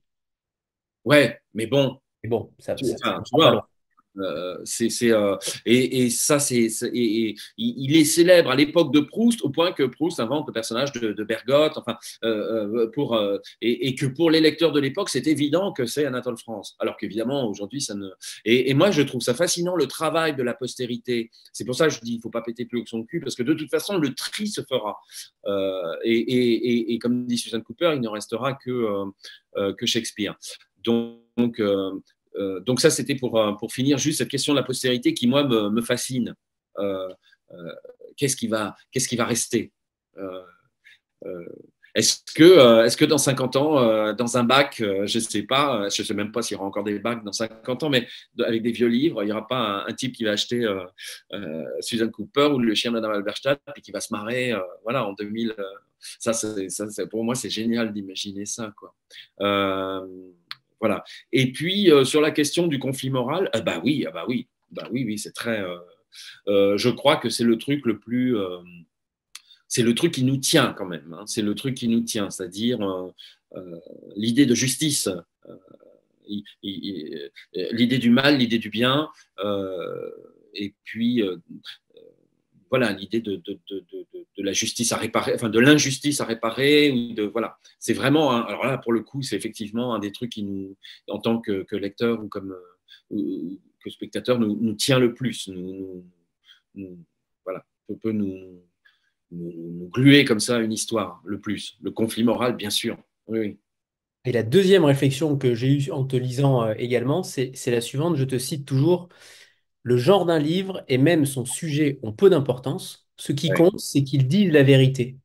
ouais, mais bon, Mais bon, ça enfin, ne tu sera pas long. vois, et ça, il est célèbre à l'époque de Proust, au point que Proust invente le personnage de Bergotte, enfin, et que pour les lecteurs de l'époque, c'est évident que c'est Anatole France. Alors qu'évidemment, aujourd'hui, ça ne. Et moi, je trouve ça fascinant, le travail de la postérité. C'est pour ça que je dis, il ne faut pas péter plus haut que son cul, parce que de toute façon, le tri se fera. Et comme dit Suzanne Cooper, il ne restera que Shakespeare. Donc ça, c'était pour finir juste cette question de la postérité qui, moi, me fascine. Euh, euh, qu'est-ce qui va rester euh, euh, est-ce que dans 50 ans, dans un bac, je ne sais pas, je ne sais même pas s'il y aura encore des bacs dans 50 ans, mais avec des vieux livres, il n'y aura pas un type qui va acheter Suzanne Cooper ou Le chien de Madame Halberstadt et qui va se marrer voilà, en 2000. Ça, pour moi, c'est génial d'imaginer ça, quoi. Voilà. Et puis, sur la question du conflit moral, bah oui, oui, c'est très. Je crois que c'est le truc le plus. C'est le truc qui nous tient quand même. Hein. C'est le truc qui nous tient, c'est-à-dire l'idée de justice, l'idée du mal, l'idée du bien, et puis voilà, l'idée de la justice à réparer, enfin de l'injustice à réparer, ou de voilà. C'est vraiment, alors là pour le coup, c'est effectivement un des trucs qui nous, en tant que lecteur ou comme que spectateur, nous tient le plus, voilà, peut nous gluer comme ça une histoire le plus. Le conflit moral, bien sûr. Oui, oui. Et la deuxième réflexion que j'ai eue en te lisant également, c'est la suivante. Je te cite toujours: le genre d'un livre et même son sujet ont peu d'importance. Ce qui Ouais. compte, c'est qu'il dise la vérité.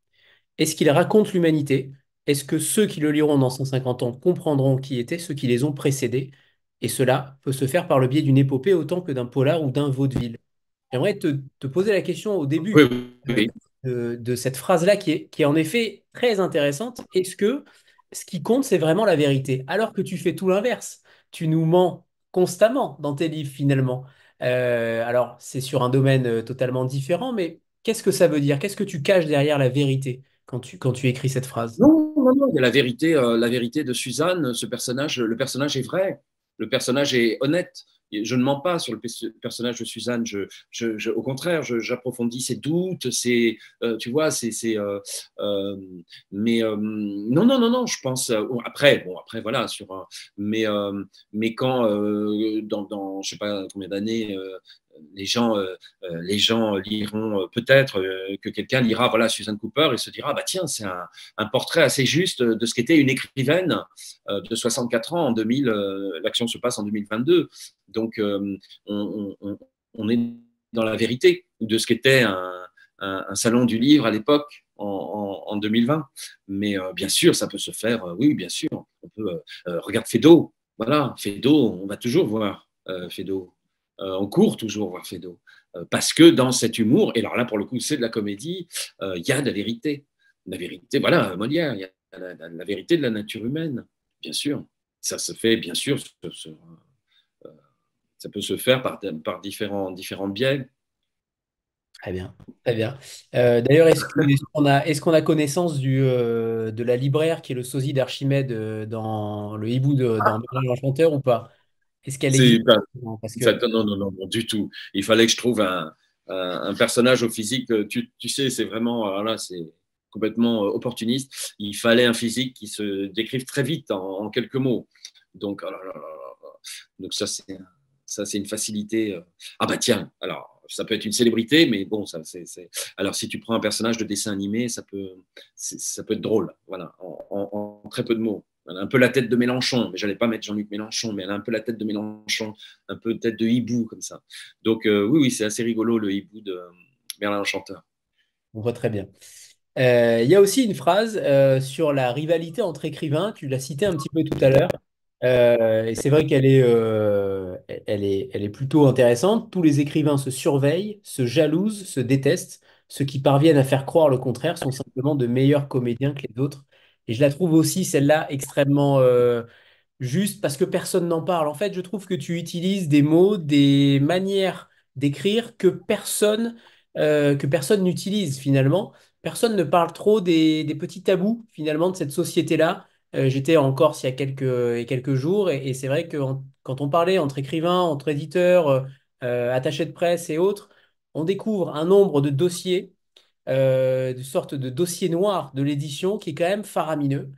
Est-ce qu'il raconte l'humanité? Est-ce que ceux qui le liront dans 150 ans comprendront qui étaient ceux qui les ont précédés? Et cela peut se faire par le biais d'une épopée autant que d'un polar ou d'un vaudeville. J'aimerais te poser la question au Oui, début oui, euh, oui. de cette phrase-là qui est en effet très intéressante. Est-ce que ce qui compte, c'est vraiment la vérité? Alors que tu fais tout l'inverse. Tu nous mens constamment dans tes livres finalement. Alors, c'est sur un domaine totalement différent, mais qu'est-ce que ça veut dire? Qu'est-ce que tu caches derrière la vérité quand tu écris cette phrase? Non, non, non, il y a la vérité de Suzanne. Ce personnage, le personnage est vrai. Le personnage est honnête. Je ne mens pas sur le personnage de Suzanne. Au contraire, j'approfondis ses doutes, tu vois, euh, mais non, non, non, non. Je pense après, bon, après voilà, mais mais quand je sais pas combien d'années. Les gens liront peut-être que quelqu'un lira voilà Suzanne Cooper et se dira bah tiens c'est un portrait assez juste de ce qu'était une écrivaine de 64 ans en 2000. L'action se passe en 2022, donc on est dans la vérité de ce qu'était un salon du livre à l'époque en 2020. Mais bien sûr, ça peut se faire. Oui, bien sûr. On peut regarde Feydeau. Voilà, Feydeau, on va toujours voir Feydeau. On court toujours voir Feydeau. Parce que dans cet humour, et alors là pour le coup c'est de la comédie, il y a de la vérité. La vérité, voilà, Molière, il y a la vérité de la nature humaine, bien sûr. Ça se fait, bien sûr, ça peut se faire par différents biais. Très bien, très bien. D'ailleurs, est-ce qu'on a connaissance de la libraire qui est le sosie d'Archimède dans le hibou dans Merlin l'Enchanteur ou pas? Est-ce qu'elle C'est existe? pas- Non, parce que non, non, non, non, du tout. Il fallait que je trouve un personnage au physique. Tu sais, c'est vraiment, alors là, c'est complètement opportuniste. Il fallait un physique qui se décrive très vite en quelques mots. Donc, oh là là là là. Donc ça, c'est une facilité. Ah bah tiens, alors ça peut être une célébrité, mais bon, alors si tu prends un personnage de dessin animé, ça peut être drôle, voilà, en très peu de mots. Elle a un peu la tête de Mélenchon, mais j'allais pas mettre Jean-Luc Mélenchon, mais elle a un peu la tête de Mélenchon, un peu tête de hibou comme ça. Donc oui, oui, c'est assez rigolo le hibou de Merlin l'Enchanteur. on voit très bien. Il y a aussi une phrase sur la rivalité entre écrivains, tu l'as cité un petit peu tout à l'heure. Et c'est vrai elle est plutôt intéressante. Tous les écrivains se surveillent, se jalousent, se détestent. Ceux qui parviennent à faire croire le contraire sont simplement de meilleurs comédiens que les autres. Et je la trouve aussi, celle-là, extrêmement juste parce que personne n'en parle. En fait, je trouve que tu utilises des mots, des manières d'écrire que personne n'utilise finalement. Personne ne parle trop des petits tabous finalement de cette société-là. J'étais en Corse il y a quelques jours et c'est vrai que quand on parlait entre écrivains, entre éditeurs, attachés de presse et autres, on découvre un nombre de dossiers de sorte de dossier noir de l'édition qui est quand même faramineux.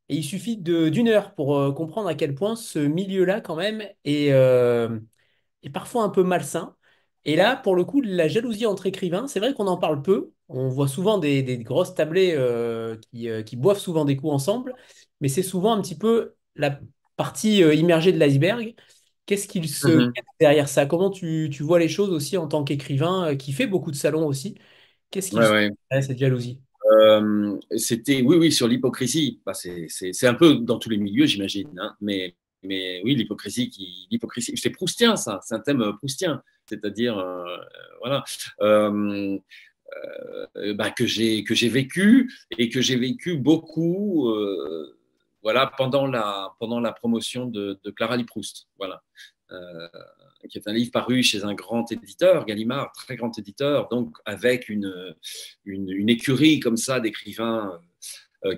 Et il suffit d'une heure pour comprendre à quel point ce milieu-là, quand même, est parfois un peu malsain. Et là, pour le coup, la jalousie entre écrivains, c'est vrai qu'on en parle peu. On voit souvent des grosses tablées qui boivent souvent des coups ensemble, mais c'est souvent un petit peu la partie immergée de l'iceberg. Qu'est-ce qu'il se Mhm. cache derrière ça? Comment tu vois les choses aussi en tant qu'écrivain qui fait beaucoup de salons aussi? Qu'est-ce qu'il Ouais, se ouais. cache derrière cette jalousie? C'était, oui, oui, sur l'hypocrisie. Bah, c'est un peu dans tous les milieux, j'imagine, hein. Mais oui, l'hypocrisie, c'est proustien, ça. C'est un thème proustien. C'est-à-dire, voilà, euh, bah, que j'ai vécu et que j'ai vécu beaucoup, voilà, pendant la promotion de Clara Lee Proust. Voilà. Euh, qui est un livre paru chez un grand éditeur, Gallimard, très grand éditeur, donc avec une écurie comme ça d'écrivains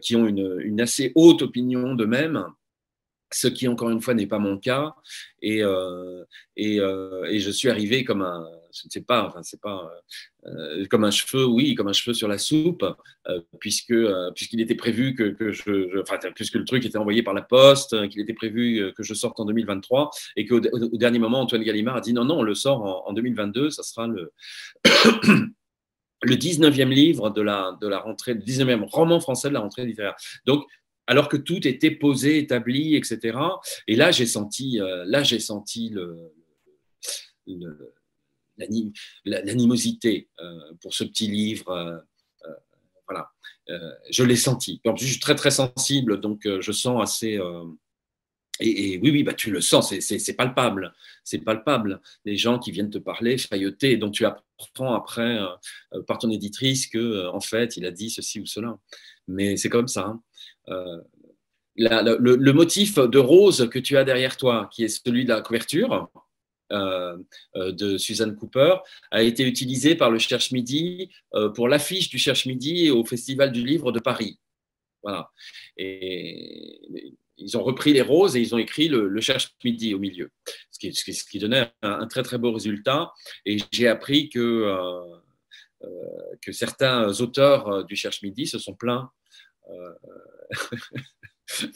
qui ont une assez haute opinion d'eux-mêmes, ce qui encore une fois n'est pas mon cas, et, euh, et je suis arrivé comme je ne sais pas, enfin c'est pas comme un cheveu, oui, comme un cheveu sur la soupe, puisqu'il était prévu enfin puisque le truc était envoyé par la poste, qu'il était prévu que je sorte en 2023, et qu'au dernier moment Antoine Gallimard a dit non non, on le sort en 2022, ça sera le 19e livre de la rentrée, le 19e roman français de la rentrée littéraire. Donc, alors que tout était posé, établi, etc. Et là, j'ai senti le- l'animosité pour ce petit livre. Voilà. Je l'ai senti. En plus, je suis très, très sensible, donc je sens assez. Et oui, oui, bah, tu le sens, c'est palpable. C'est palpable. Les gens qui viennent te parler, failloter, dont tu apprends après par ton éditrice que, en fait, il a dit ceci ou cela. Mais c'est comme ça, hein. Euh, le motif de rose que tu as derrière toi, qui est celui de la couverture euh, de Suzanne Cooper, a été utilisé par le Cherche-Midi pour l'affiche du Cherche-Midi au Festival du Livre de Paris. Voilà. Et ils ont repris les roses et ils ont écrit le Cherche-Midi au milieu, ce qui donnait un très très beau résultat. Et j'ai appris que certains auteurs du Cherche-Midi se sont plaints euh,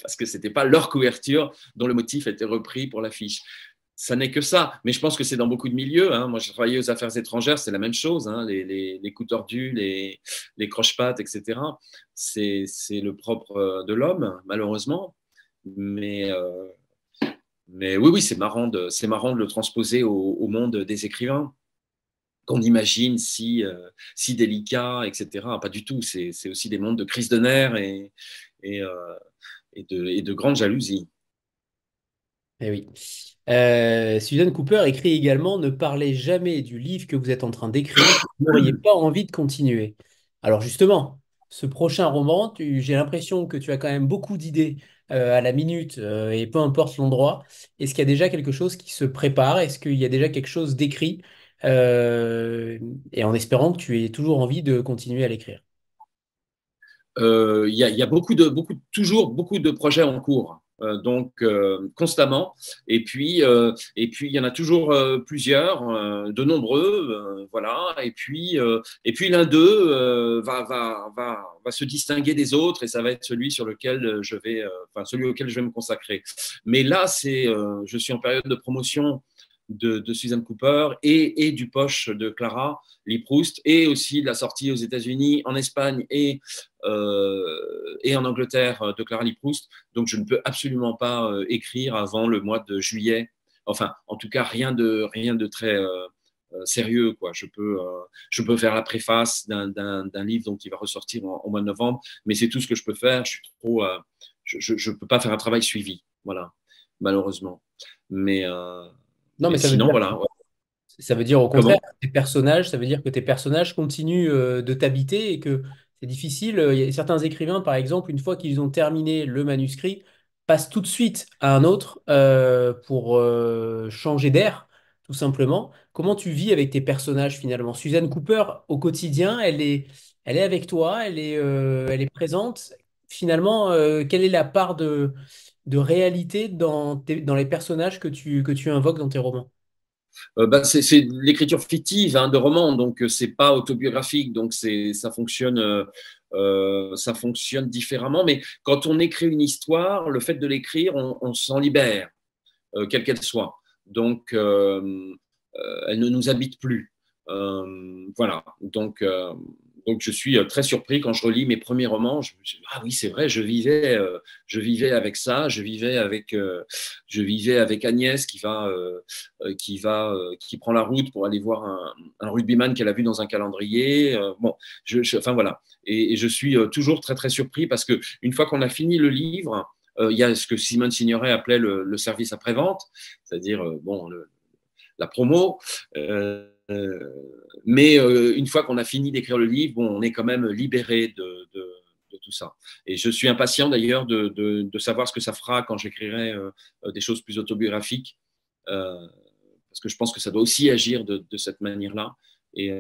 parce que ce n'était pas leur couverture dont le motif était repris pour l'affiche. Ça n'est que ça, mais je pense que c'est dans beaucoup de milieux, hein. Moi, j'ai travaillé aux affaires étrangères, c'est la même chose, hein. Les coups tordus, les croche-pattes, etc. C'est le propre de l'homme, malheureusement. Mais, euh, mais oui, oui, c'est marrant de le transposer au monde des écrivains, qu'on imagine si délicat, etc. Pas du tout, c'est aussi des mondes de crise de nerfs et, euh, et de grande jalousie. Eh oui. Suzanne Cooper écrit également: Ne parlez jamais du livre que vous êtes en train d'écrire, vous n'auriez pas envie de continuer. Alors justement, ce prochain roman, j'ai l'impression que tu as quand même beaucoup d'idées à la minute et peu importe l'endroit. Est-ce qu'il y a déjà quelque chose qui se prépare? Est-ce qu'il y a déjà quelque chose d'écrit? Et en espérant que tu aies toujours envie de continuer à l'écrire. Il y a toujours beaucoup de projets en cours, donc constamment. Et puis il y en a toujours plusieurs, de nombreux, voilà. Et puis l'un d'eux va se distinguer des autres, et ça va être celui sur lequel celui auquel je vais me consacrer. Mais là, je suis en période de promotion de Suzanne Cooper et du poche de Clara Lee Proust, et aussi de la sortie aux États-Unis, en Espagne et en Angleterre de Clara Lee Proust. Donc, je ne peux absolument pas écrire avant le mois de juillet. Enfin, en tout cas, rien de très sérieux, quoi. Je peux faire la préface d'un livre donc, qui va ressortir au mois de novembre, mais c'est tout ce que je peux faire. Je peux pas faire un travail suivi, voilà, malheureusement. Mais, Non, mais mais ça veut sinon, dire voilà. Ouais. Ça veut dire au contraire, Comment? ça veut dire que tes personnages continuent de t'habiter et que c'est difficile. Il y a certains écrivains, par exemple, une fois qu'ils ont terminé le manuscrit, passent tout de suite à un autre pour changer d'air, tout simplement. Comment tu vis avec tes personnages finalement? Suzanne Cooper, au quotidien, elle est avec toi, elle est présente. Finalement, quelle est la part de réalité dans les personnages que tu invoques dans tes romans? C'est l'écriture fictive, hein, de romans, donc c'est pas autobiographique, donc ça fonctionne différemment. Mais quand on écrit une histoire, le fait de l'écrire, on s'en libère, quelle qu'elle soit. Donc, elle ne nous habite plus. Voilà. Donc, je suis très surpris quand je relis mes premiers romans. Ah oui, c'est vrai, je vivais avec ça, je vivais avec Agnès qui prend la route pour aller voir un rugbyman qu'elle a vu dans un calendrier. Bon, enfin voilà. Et je suis toujours très très surpris parce que une fois qu'on a fini le livre, il y a ce que Simone Signoret appelait le service après-vente, c'est-à-dire bon, la promo. Mais une fois qu'on a fini d'écrire le livre, bon, on est quand même libéré de tout ça. Et je suis impatient d'ailleurs de savoir ce que ça fera quand j'écrirai des choses plus autobiographiques, parce que je pense que ça doit aussi agir de cette manière-là. Et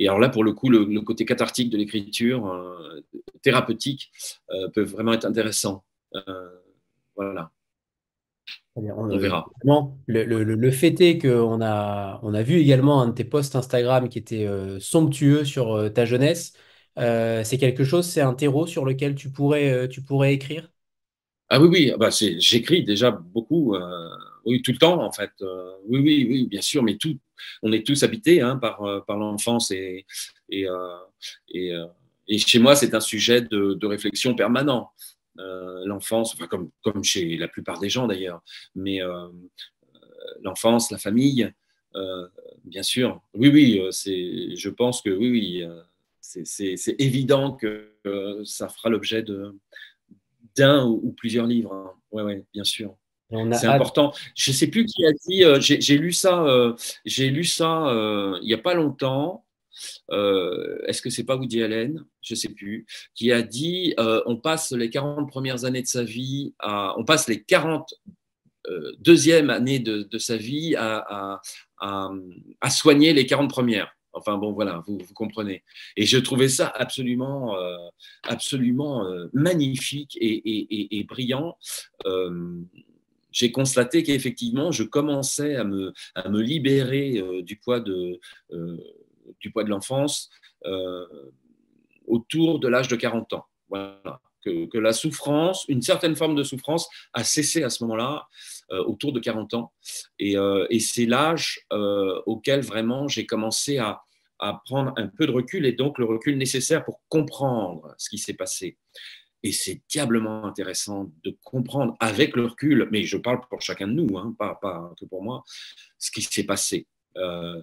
alors là, pour le coup, le côté cathartique de l'écriture, thérapeutique, peut vraiment être intéressant. Voilà, Très-bien. on verra. Vraiment, le fait est on a vu également un de tes posts Instagram qui était somptueux sur ta jeunesse. C'est quelque chose, c'est un terreau sur lequel tu pourrais écrire. Ah oui, oui, ah bah j'écris déjà beaucoup, oui, tout le temps en fait. Oui, oui, oui, bien sûr, mais on est tous habités, hein, par l'enfance et, euh, et, euh, et chez moi, c'est un sujet de réflexion permanent. L'enfance, enfin, comme chez la plupart des gens d'ailleurs, mais l'enfance, la famille, euh, bien sûr. Oui, oui, je pense que oui, oui, c'est évident que ça fera l'objet d'un ou plusieurs livres, hein. Ouais, ouais, bien sûr. Et on a C'est hâte. important. Je ne sais plus qui a dit, j'ai lu ça il n'y a pas longtemps. Est-ce que c'est pas Woody Allen? Je ne sais plus. Qui a dit, on passe les 40 premières années de sa vie on passe les 40 deuxième année de sa vie à soigner les 40 premières. Enfin bon, voilà, vous comprenez. Et je trouvais ça absolument magnifique et brillant. J'ai constaté qu'effectivement, je commençais à me libérer euh, du poids de l'enfance euh, autour de l'âge de 40 ans. Voilà. Que la souffrance, une certaine forme de souffrance, a cessé à ce moment-là, autour de 40 ans. Et c'est l'âge auquel vraiment j'ai commencé à prendre un peu de recul, et donc le recul nécessaire pour comprendre ce qui s'est passé. Et c'est diablement intéressant de comprendre avec le recul, mais je parle pour chacun de nous, hein, pas que pour moi, ce qui s'est passé. Il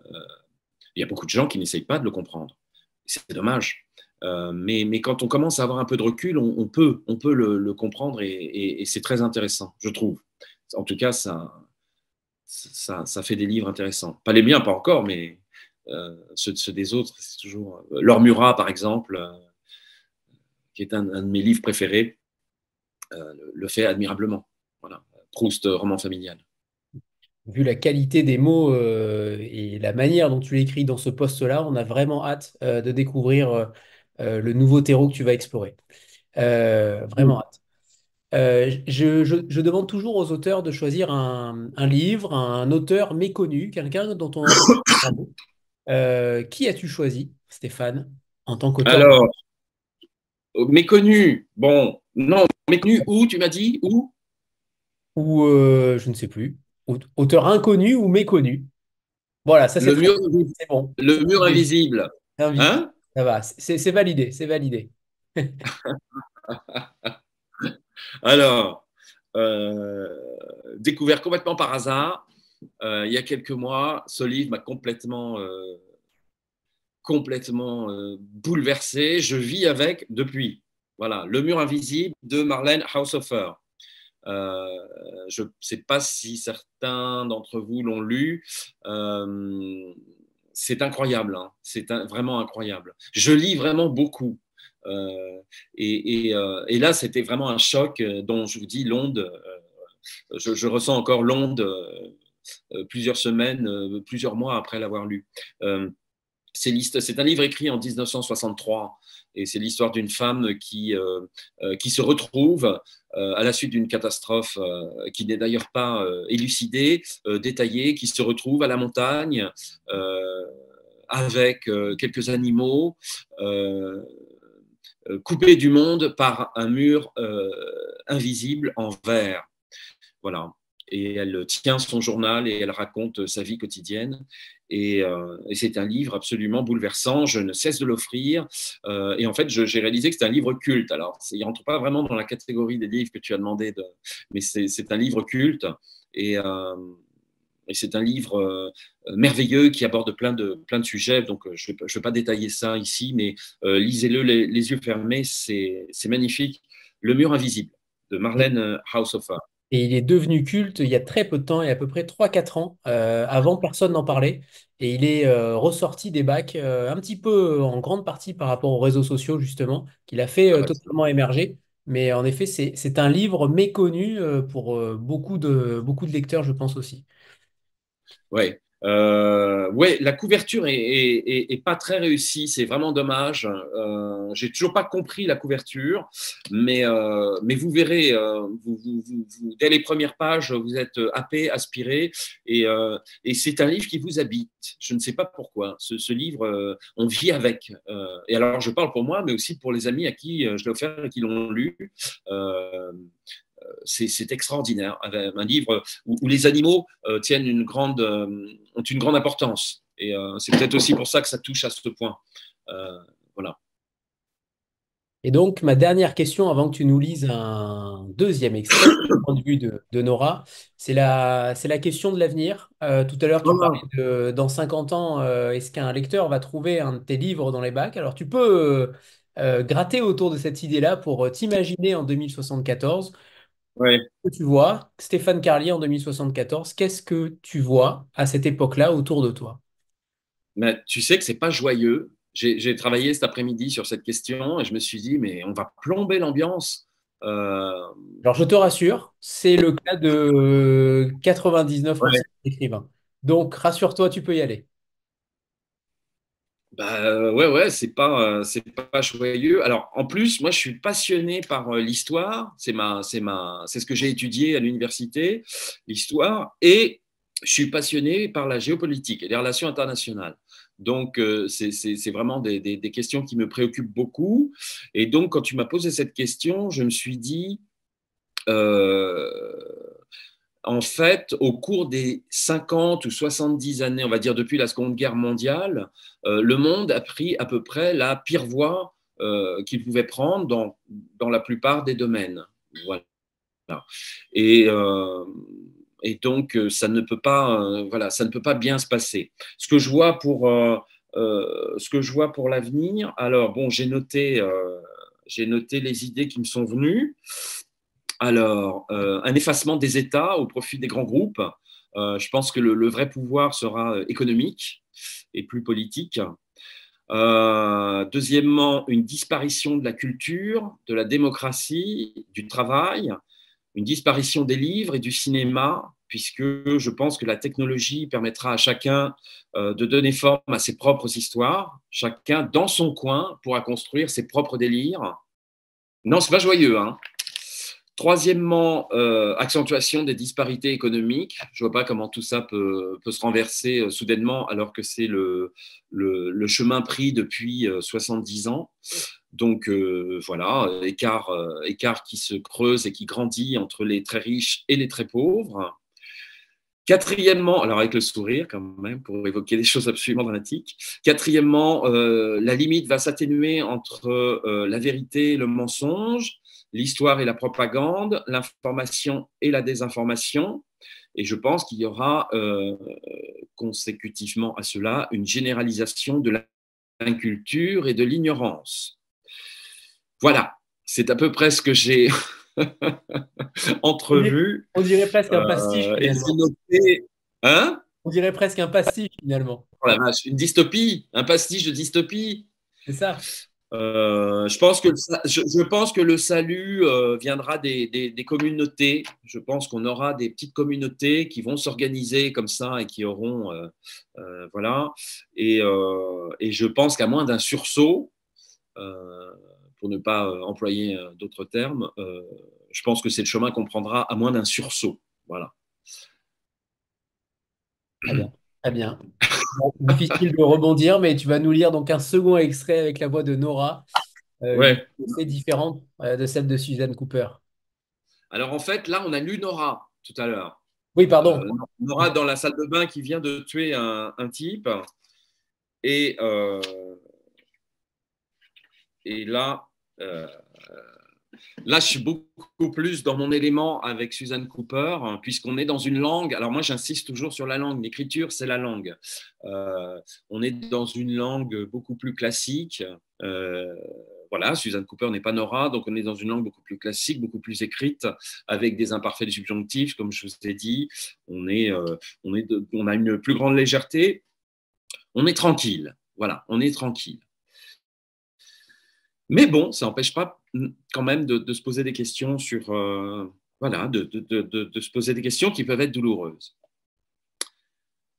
y a beaucoup de gens qui n'essayent pas de le comprendre. C'est dommage. Mais quand on commence à avoir un peu de recul, on peut le comprendre, et c'est très intéressant, je trouve. En tout cas, ça fait des livres intéressants. Pas les miens, pas encore, mais ceux des autres, c'est toujours. Laure Murat, par exemple, qui est un de mes livres préférés, le fait admirablement. Voilà. Proust, roman familial. Vu la qualité des mots et la manière dont tu l'écris dans ce poste-là, on a vraiment hâte de découvrir le nouveau terreau que tu vas explorer. Vraiment hâte. Je demande toujours aux auteurs de choisir un livre, un auteur méconnu, quelqu'un dont on entend parler. Qui as-tu choisi, Stéphane, en tant qu'auteur? Alors, méconnu, bon, non, méconnu où, tu m'as dit, où? Ou je ne sais plus. Auteur inconnu ou méconnu. Voilà, ça c'est Le très mur, c'est bon. le mur invisible. Invisible. Hein? Ça va, c'est validé, c'est validé. Alors, découvert complètement par hasard, il y a quelques mois, ce livre m'a complètement bouleversé. Je vis avec depuis. Voilà, Le mur invisible de Marlène Haushofer. Je ne sais pas si certains d'entre vous l'ont lu. C'est incroyable, hein. Vraiment incroyable. Je lis vraiment beaucoup. Et là, c'était vraiment un choc dont je vous dis l'onde. Je ressens encore l'onde plusieurs semaines, plusieurs mois après l'avoir lu. C'est un livre écrit en 1963 et c'est l'histoire d'une femme qui se retrouve à la suite d'une catastrophe qui n'est d'ailleurs pas élucidée, détaillée, qui se retrouve à la montagne avec quelques animaux coupés du monde par un mur invisible en verre. Voilà. Et elle tient son journal et elle raconte sa vie quotidienne. Et c'est un livre absolument bouleversant. Je ne cesse de l'offrir. Et en fait, j'ai réalisé que c'est un livre culte. Alors, il ne rentre pas vraiment dans la catégorie des livres que tu as demandé, mais c'est un livre culte. Et c'est un livre merveilleux qui aborde plein de sujets. Donc, je ne vais pas détailler ça ici, mais lisez-le les yeux fermés. C'est magnifique. Le mur invisible de Marlène Haushofer. Et il est devenu culte il y a très peu de temps, il y a à peu près 3 4 ans. Avant, personne n'en parlait. Et il est ressorti des bacs un petit peu en grande partie par rapport aux réseaux sociaux, justement, qu'il a fait Ah bah, totalement émerger. Mais en effet, c'est un livre méconnu pour beaucoup de lecteurs, je pense aussi. ouais. Ouais, la couverture est pas très réussie, c'est vraiment dommage. J'ai toujours pas compris la couverture, mais vous verrez, dès les premières pages, vous êtes happé, aspiré, et c'est un livre qui vous habite. Je ne sais pas pourquoi. Ce livre, on vit avec. Et alors, je parle pour moi, mais aussi pour les amis à qui je l'ai offert et qui l'ont lu. C'est extraordinaire. Un livre où les animaux ont une grande importance. Et c'est peut-être aussi pour ça que ça touche à ce point. Voilà. Et donc, ma dernière question avant que tu nous lises un deuxième extrait, du point de vue de Nora, c'est la question de l'avenir. Tout à l'heure, tu parlais dans 50 ans, est-ce qu'un lecteur va trouver un de tes livres dans les bacs? Alors, tu peux gratter autour de cette idée-là pour t'imaginer en 2074. Ouais. Que tu vois, Stéphane Carlier en 2074, qu'est-ce que tu vois à cette époque-là autour de toi? Mais tu sais que c'est pas joyeux. J'ai travaillé cet après-midi sur cette question et je me suis dit, mais on va plomber l'ambiance. Euh, Alors, je te rassure, c'est le cas de 99% ouais. des écrivains. Donc, rassure-toi, tu peux y aller. Bah, ouais, c'est pas joyeux. Alors, en plus, moi, je suis passionné par l'histoire. C'est ce que j'ai étudié à l'université, l'histoire, et je suis passionné par la géopolitique et les relations internationales. Donc, c'est vraiment des questions qui me préoccupent beaucoup. Et donc, quand tu m'as posé cette question, je me suis dit, euh, en fait, au cours des 50 ou 70 années, on va dire depuis la Seconde Guerre mondiale, le monde a pris à peu près la pire voie qu'il pouvait prendre dans la plupart des domaines. Voilà. Et, euh, et donc, voilà, ça ne peut pas bien se passer. Ce que je vois pour l'avenir, alors bon, j'ai noté les idées qui me sont venues. Alors, un effacement des États au profit des grands groupes. Je pense que le vrai pouvoir sera économique et plus politique. Deuxièmement, une disparition de la culture, de la démocratie, du travail, une disparition des livres et du cinéma, puisque je pense que la technologie permettra à chacun de donner forme à ses propres histoires. Chacun, dans son coin, pourra construire ses propres délires. Non, c'est pas joyeux, hein. Troisièmement, accentuation des disparités économiques. Je ne vois pas comment tout ça peut se renverser soudainement alors que c'est le chemin pris depuis 70 ans. Donc voilà, écart qui se creuse et qui grandit entre les très riches et les très pauvres. Quatrièmement, alors avec le sourire quand même, pour évoquer des choses absolument dramatiques. Quatrièmement, la limite va s'atténuer entre la vérité et le mensonge, l'histoire et la propagande, l'information et la désinformation. Et je pense qu'il y aura consécutivement à cela une généralisation de l'inculture et de l'ignorance. Voilà, c'est à peu près ce que j'ai entrevu. On dirait presque un pastiche, et finalement. c'est noté. Hein? On dirait presque un pastiche, finalement. Oh la vache, une dystopie, un pastiche de dystopie. C'est ça. Je pense que le salut viendra des communautés. Je pense qu'on aura des petites communautés qui vont s'organiser comme ça et qui auront. Voilà. Et je pense qu'à moins d'un sursaut, pour ne pas employer d'autres termes, je pense que c'est le chemin qu'on prendra à moins d'un sursaut. Voilà. Très bien. Très bien. Bon, difficile de rebondir, mais tu vas nous lire donc un second extrait avec la voix de Nora, Ouais. qui est différente de celle de Suzanne Cooper. Alors en fait, là, on a lu Nora tout à l'heure. Oui, pardon. Nora dans la salle de bain qui vient de tuer un type. Et là, je suis beaucoup plus dans mon élément avec Suzanne Cooper, hein, puisqu'on est dans une langue. Alors moi, j'insiste toujours sur la langue. L'écriture, c'est la langue. On est dans une langue beaucoup plus classique. Voilà, Suzanne Cooper n'est pas Nora, donc on est dans une langue beaucoup plus classique, beaucoup plus écrite, avec des imparfaits du subjonctif, comme je vous ai dit. On a une plus grande légèreté. On est tranquille. Voilà, on est tranquille. Mais bon, ça n'empêche pas quand même de se poser des questions sur, voilà, de se poser des questions qui peuvent être douloureuses.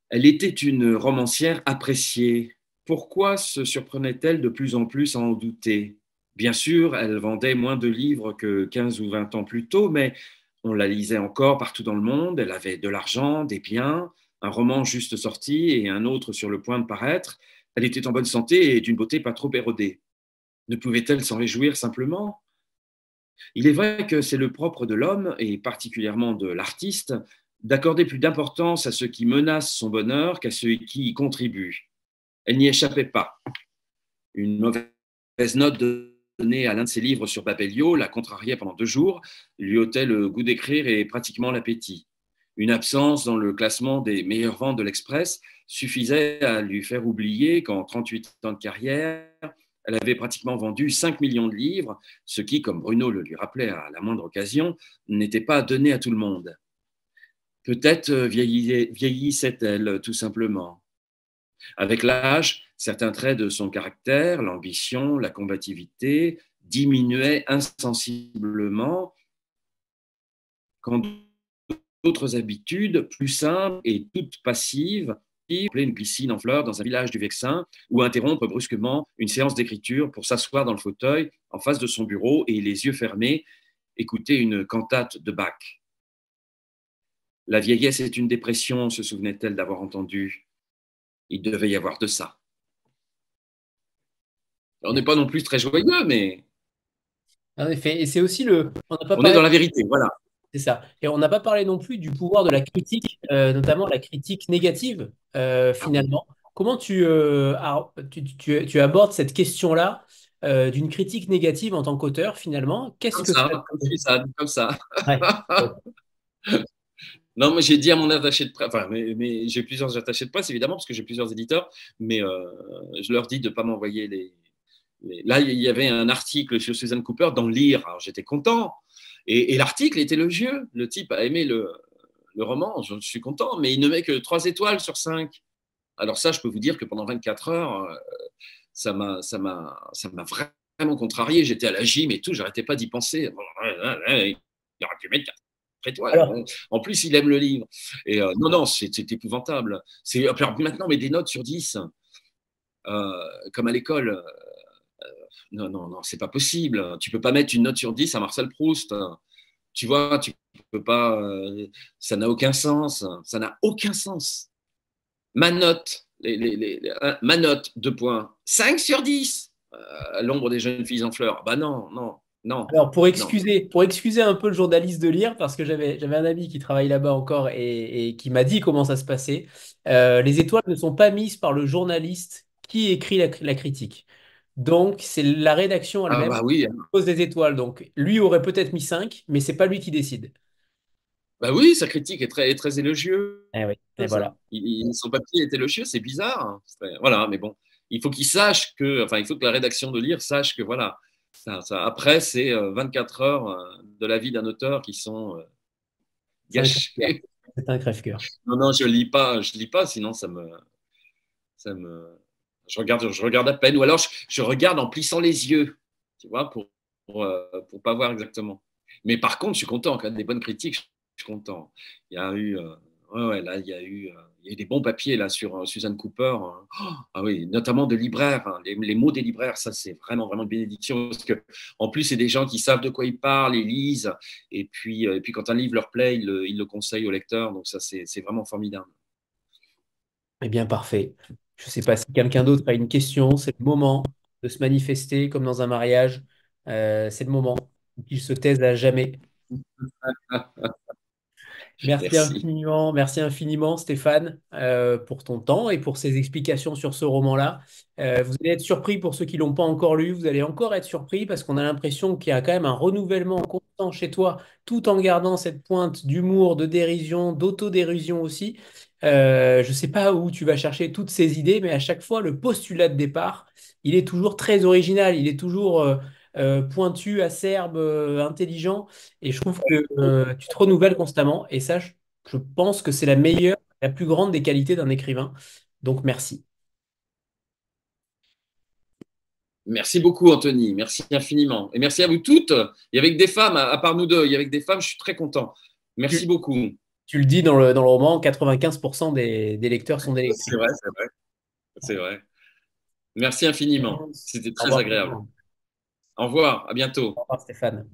Elle était une romancière appréciée. Pourquoi se surprenait-elle de plus en plus à en douter? Bien sûr, elle vendait moins de livres que 15 ou 20 ans plus tôt, mais on la lisait encore partout dans le monde. Elle avait de l'argent, des biens, un roman juste sorti et un autre sur le point de paraître. Elle était en bonne santé et d'une beauté pas trop érodée. Ne pouvait-elle s'en réjouir simplement? Il est vrai que c'est le propre de l'homme, et particulièrement de l'artiste, d'accorder plus d'importance à ce qui menace son bonheur qu'à ce qui y contribue. Elle n'y échappait pas. Une mauvaise note donnée à l'un de ses livres sur Babelio la contrariait pendant 2 jours, lui ôtait le goût d'écrire et pratiquement l'appétit. Une absence dans le classement des meilleures ventes de l'Express suffisait à lui faire oublier qu'en 38 ans de carrière, elle avait pratiquement vendu 5 millions de livres, ce qui, comme Bruno le lui rappelait à la moindre occasion, n'était pas donné à tout le monde. Peut-être vieillissait-elle tout simplement. Avec l'âge, certains traits de son caractère, l'ambition, la combativité, diminuaient insensiblement quand d'autres habitudes, plus simples et toutes passives, une piscine en fleurs dans un village du Vexin, ou interrompre brusquement une séance d'écriture pour s'asseoir dans le fauteuil en face de son bureau et les yeux fermés, écouter une cantate de Bach. La vieillesse est une dépression, se souvenait-elle d'avoir entendu. Il devait y avoir de ça. On n'est pas non plus très joyeux, mais En effet, et c'est aussi on est dans la vérité, voilà. C'est ça. Et on n'a pas parlé non plus du pouvoir de la critique, notamment la critique négative, finalement. Comment tu abordes cette question-là d'une critique négative en tant qu'auteur, finalement? Qu'est-ce que ça... Comme ça. Ouais. Non, mais j'ai dit à mon attaché de presse, enfin, mais j'ai plusieurs attachés de presse, évidemment, parce que j'ai plusieurs éditeurs, mais je leur dis de ne pas m'envoyer Là, il y avait un article sur Suzanne Cooper dans Lire, alors j'étais content, et l'article était élogieux. Le type a aimé le roman, je suis content, mais il ne met que 3 étoiles sur 5. Alors ça, je peux vous dire que pendant 24 heures, ça m'a vraiment contrarié. J'étais à la gym et tout, j'arrêtais pas d'y penser. Il aurait pu mettre 4 étoiles. Alors, En plus, il aime le livre. Et non, non, c'est épouvantable. Maintenant, mais des notes sur 10, comme à l'école. Non, non, non, c'est pas possible. Tu peux pas mettre une note sur 10 à Marcel Proust. Tu vois, tu peux pas. Ça n'a aucun sens. Ça n'a aucun sens. Ma note, ma note, 2 points. 5 sur 10. L'ombre des jeunes filles en fleurs. Bah non, non, non, alors, non. pour excuser un peu le journaliste de lire, parce que j'avais un ami qui travaille là-bas encore et qui m'a dit comment ça se passait, les étoiles ne sont pas mises par le journaliste qui écrit la critique. Donc, c'est la rédaction Ah elle-même bah oui, qui pose des étoiles. Donc, lui aurait peut-être mis 5, mais c'est pas lui qui décide. bah oui, sa critique est très élogieuse. Eh oui, et voilà. Son papier est élogieux, c'est bizarre, hein. Voilà, mais bon, il faut qu'il sache que, enfin, il faut que la rédaction de lire sache que voilà. Après, c'est 24 heures de la vie d'un auteur qui sont C'est un crève-cœur. gâchées. C'est un crève-cœur. Non, non, je lis pas, sinon ça me, je regarde à peine, ou alors je regarde en plissant les yeux, tu vois, pour pas voir exactement. Mais par contre, je suis content, quand même, des bonnes critiques, je suis content. Il y a eu, ouais, ouais, là, il y a eu des bons papiers là sur Suzanne Cooper, hein. Oh, ah oui, notamment de libraires, hein. Les mots des libraires, ça c'est vraiment vraiment une bénédiction parce que en plus c'est des gens qui savent de quoi ils parlent, ils lisent, et puis quand un livre leur plaît, ils le conseillent au lecteur, donc ça c'est vraiment formidable. Eh bien, parfait. Je ne sais pas si quelqu'un d'autre a une question. C'est le moment de se manifester comme dans un mariage. C'est le moment qu'il se taise à jamais. Merci. Merci infiniment Stéphane pour ton temps et pour ces explications sur ce roman-là. Vous allez être surpris pour ceux qui l'ont pas encore lu, vous allez encore être surpris parce qu'on a l'impression qu'il y a quand même un renouvellement constant chez toi, tout en gardant cette pointe d'humour, de dérision, d'autodérision aussi. Je ne sais pas où tu vas chercher toutes ces idées, mais à chaque fois, le postulat de départ, il est toujours très original, il est toujours pointu, acerbe, intelligent. Et je trouve que tu te renouvelles constamment. Et ça, je pense que c'est la meilleure, la plus grande des qualités d'un écrivain. Donc, merci. Merci beaucoup, Anthony. Merci infiniment. Et merci à vous toutes. Et avec des femmes, à part nous deux, et avec des femmes, je suis très content. Merci Tu, beaucoup. tu le dis dans le roman, 95% des lecteurs sont des C'est lectrices. vrai, c'est vrai. C'est vrai. Merci infiniment. C'était Au très revoir, agréable. Au revoir. À bientôt. Au revoir, Stéphane.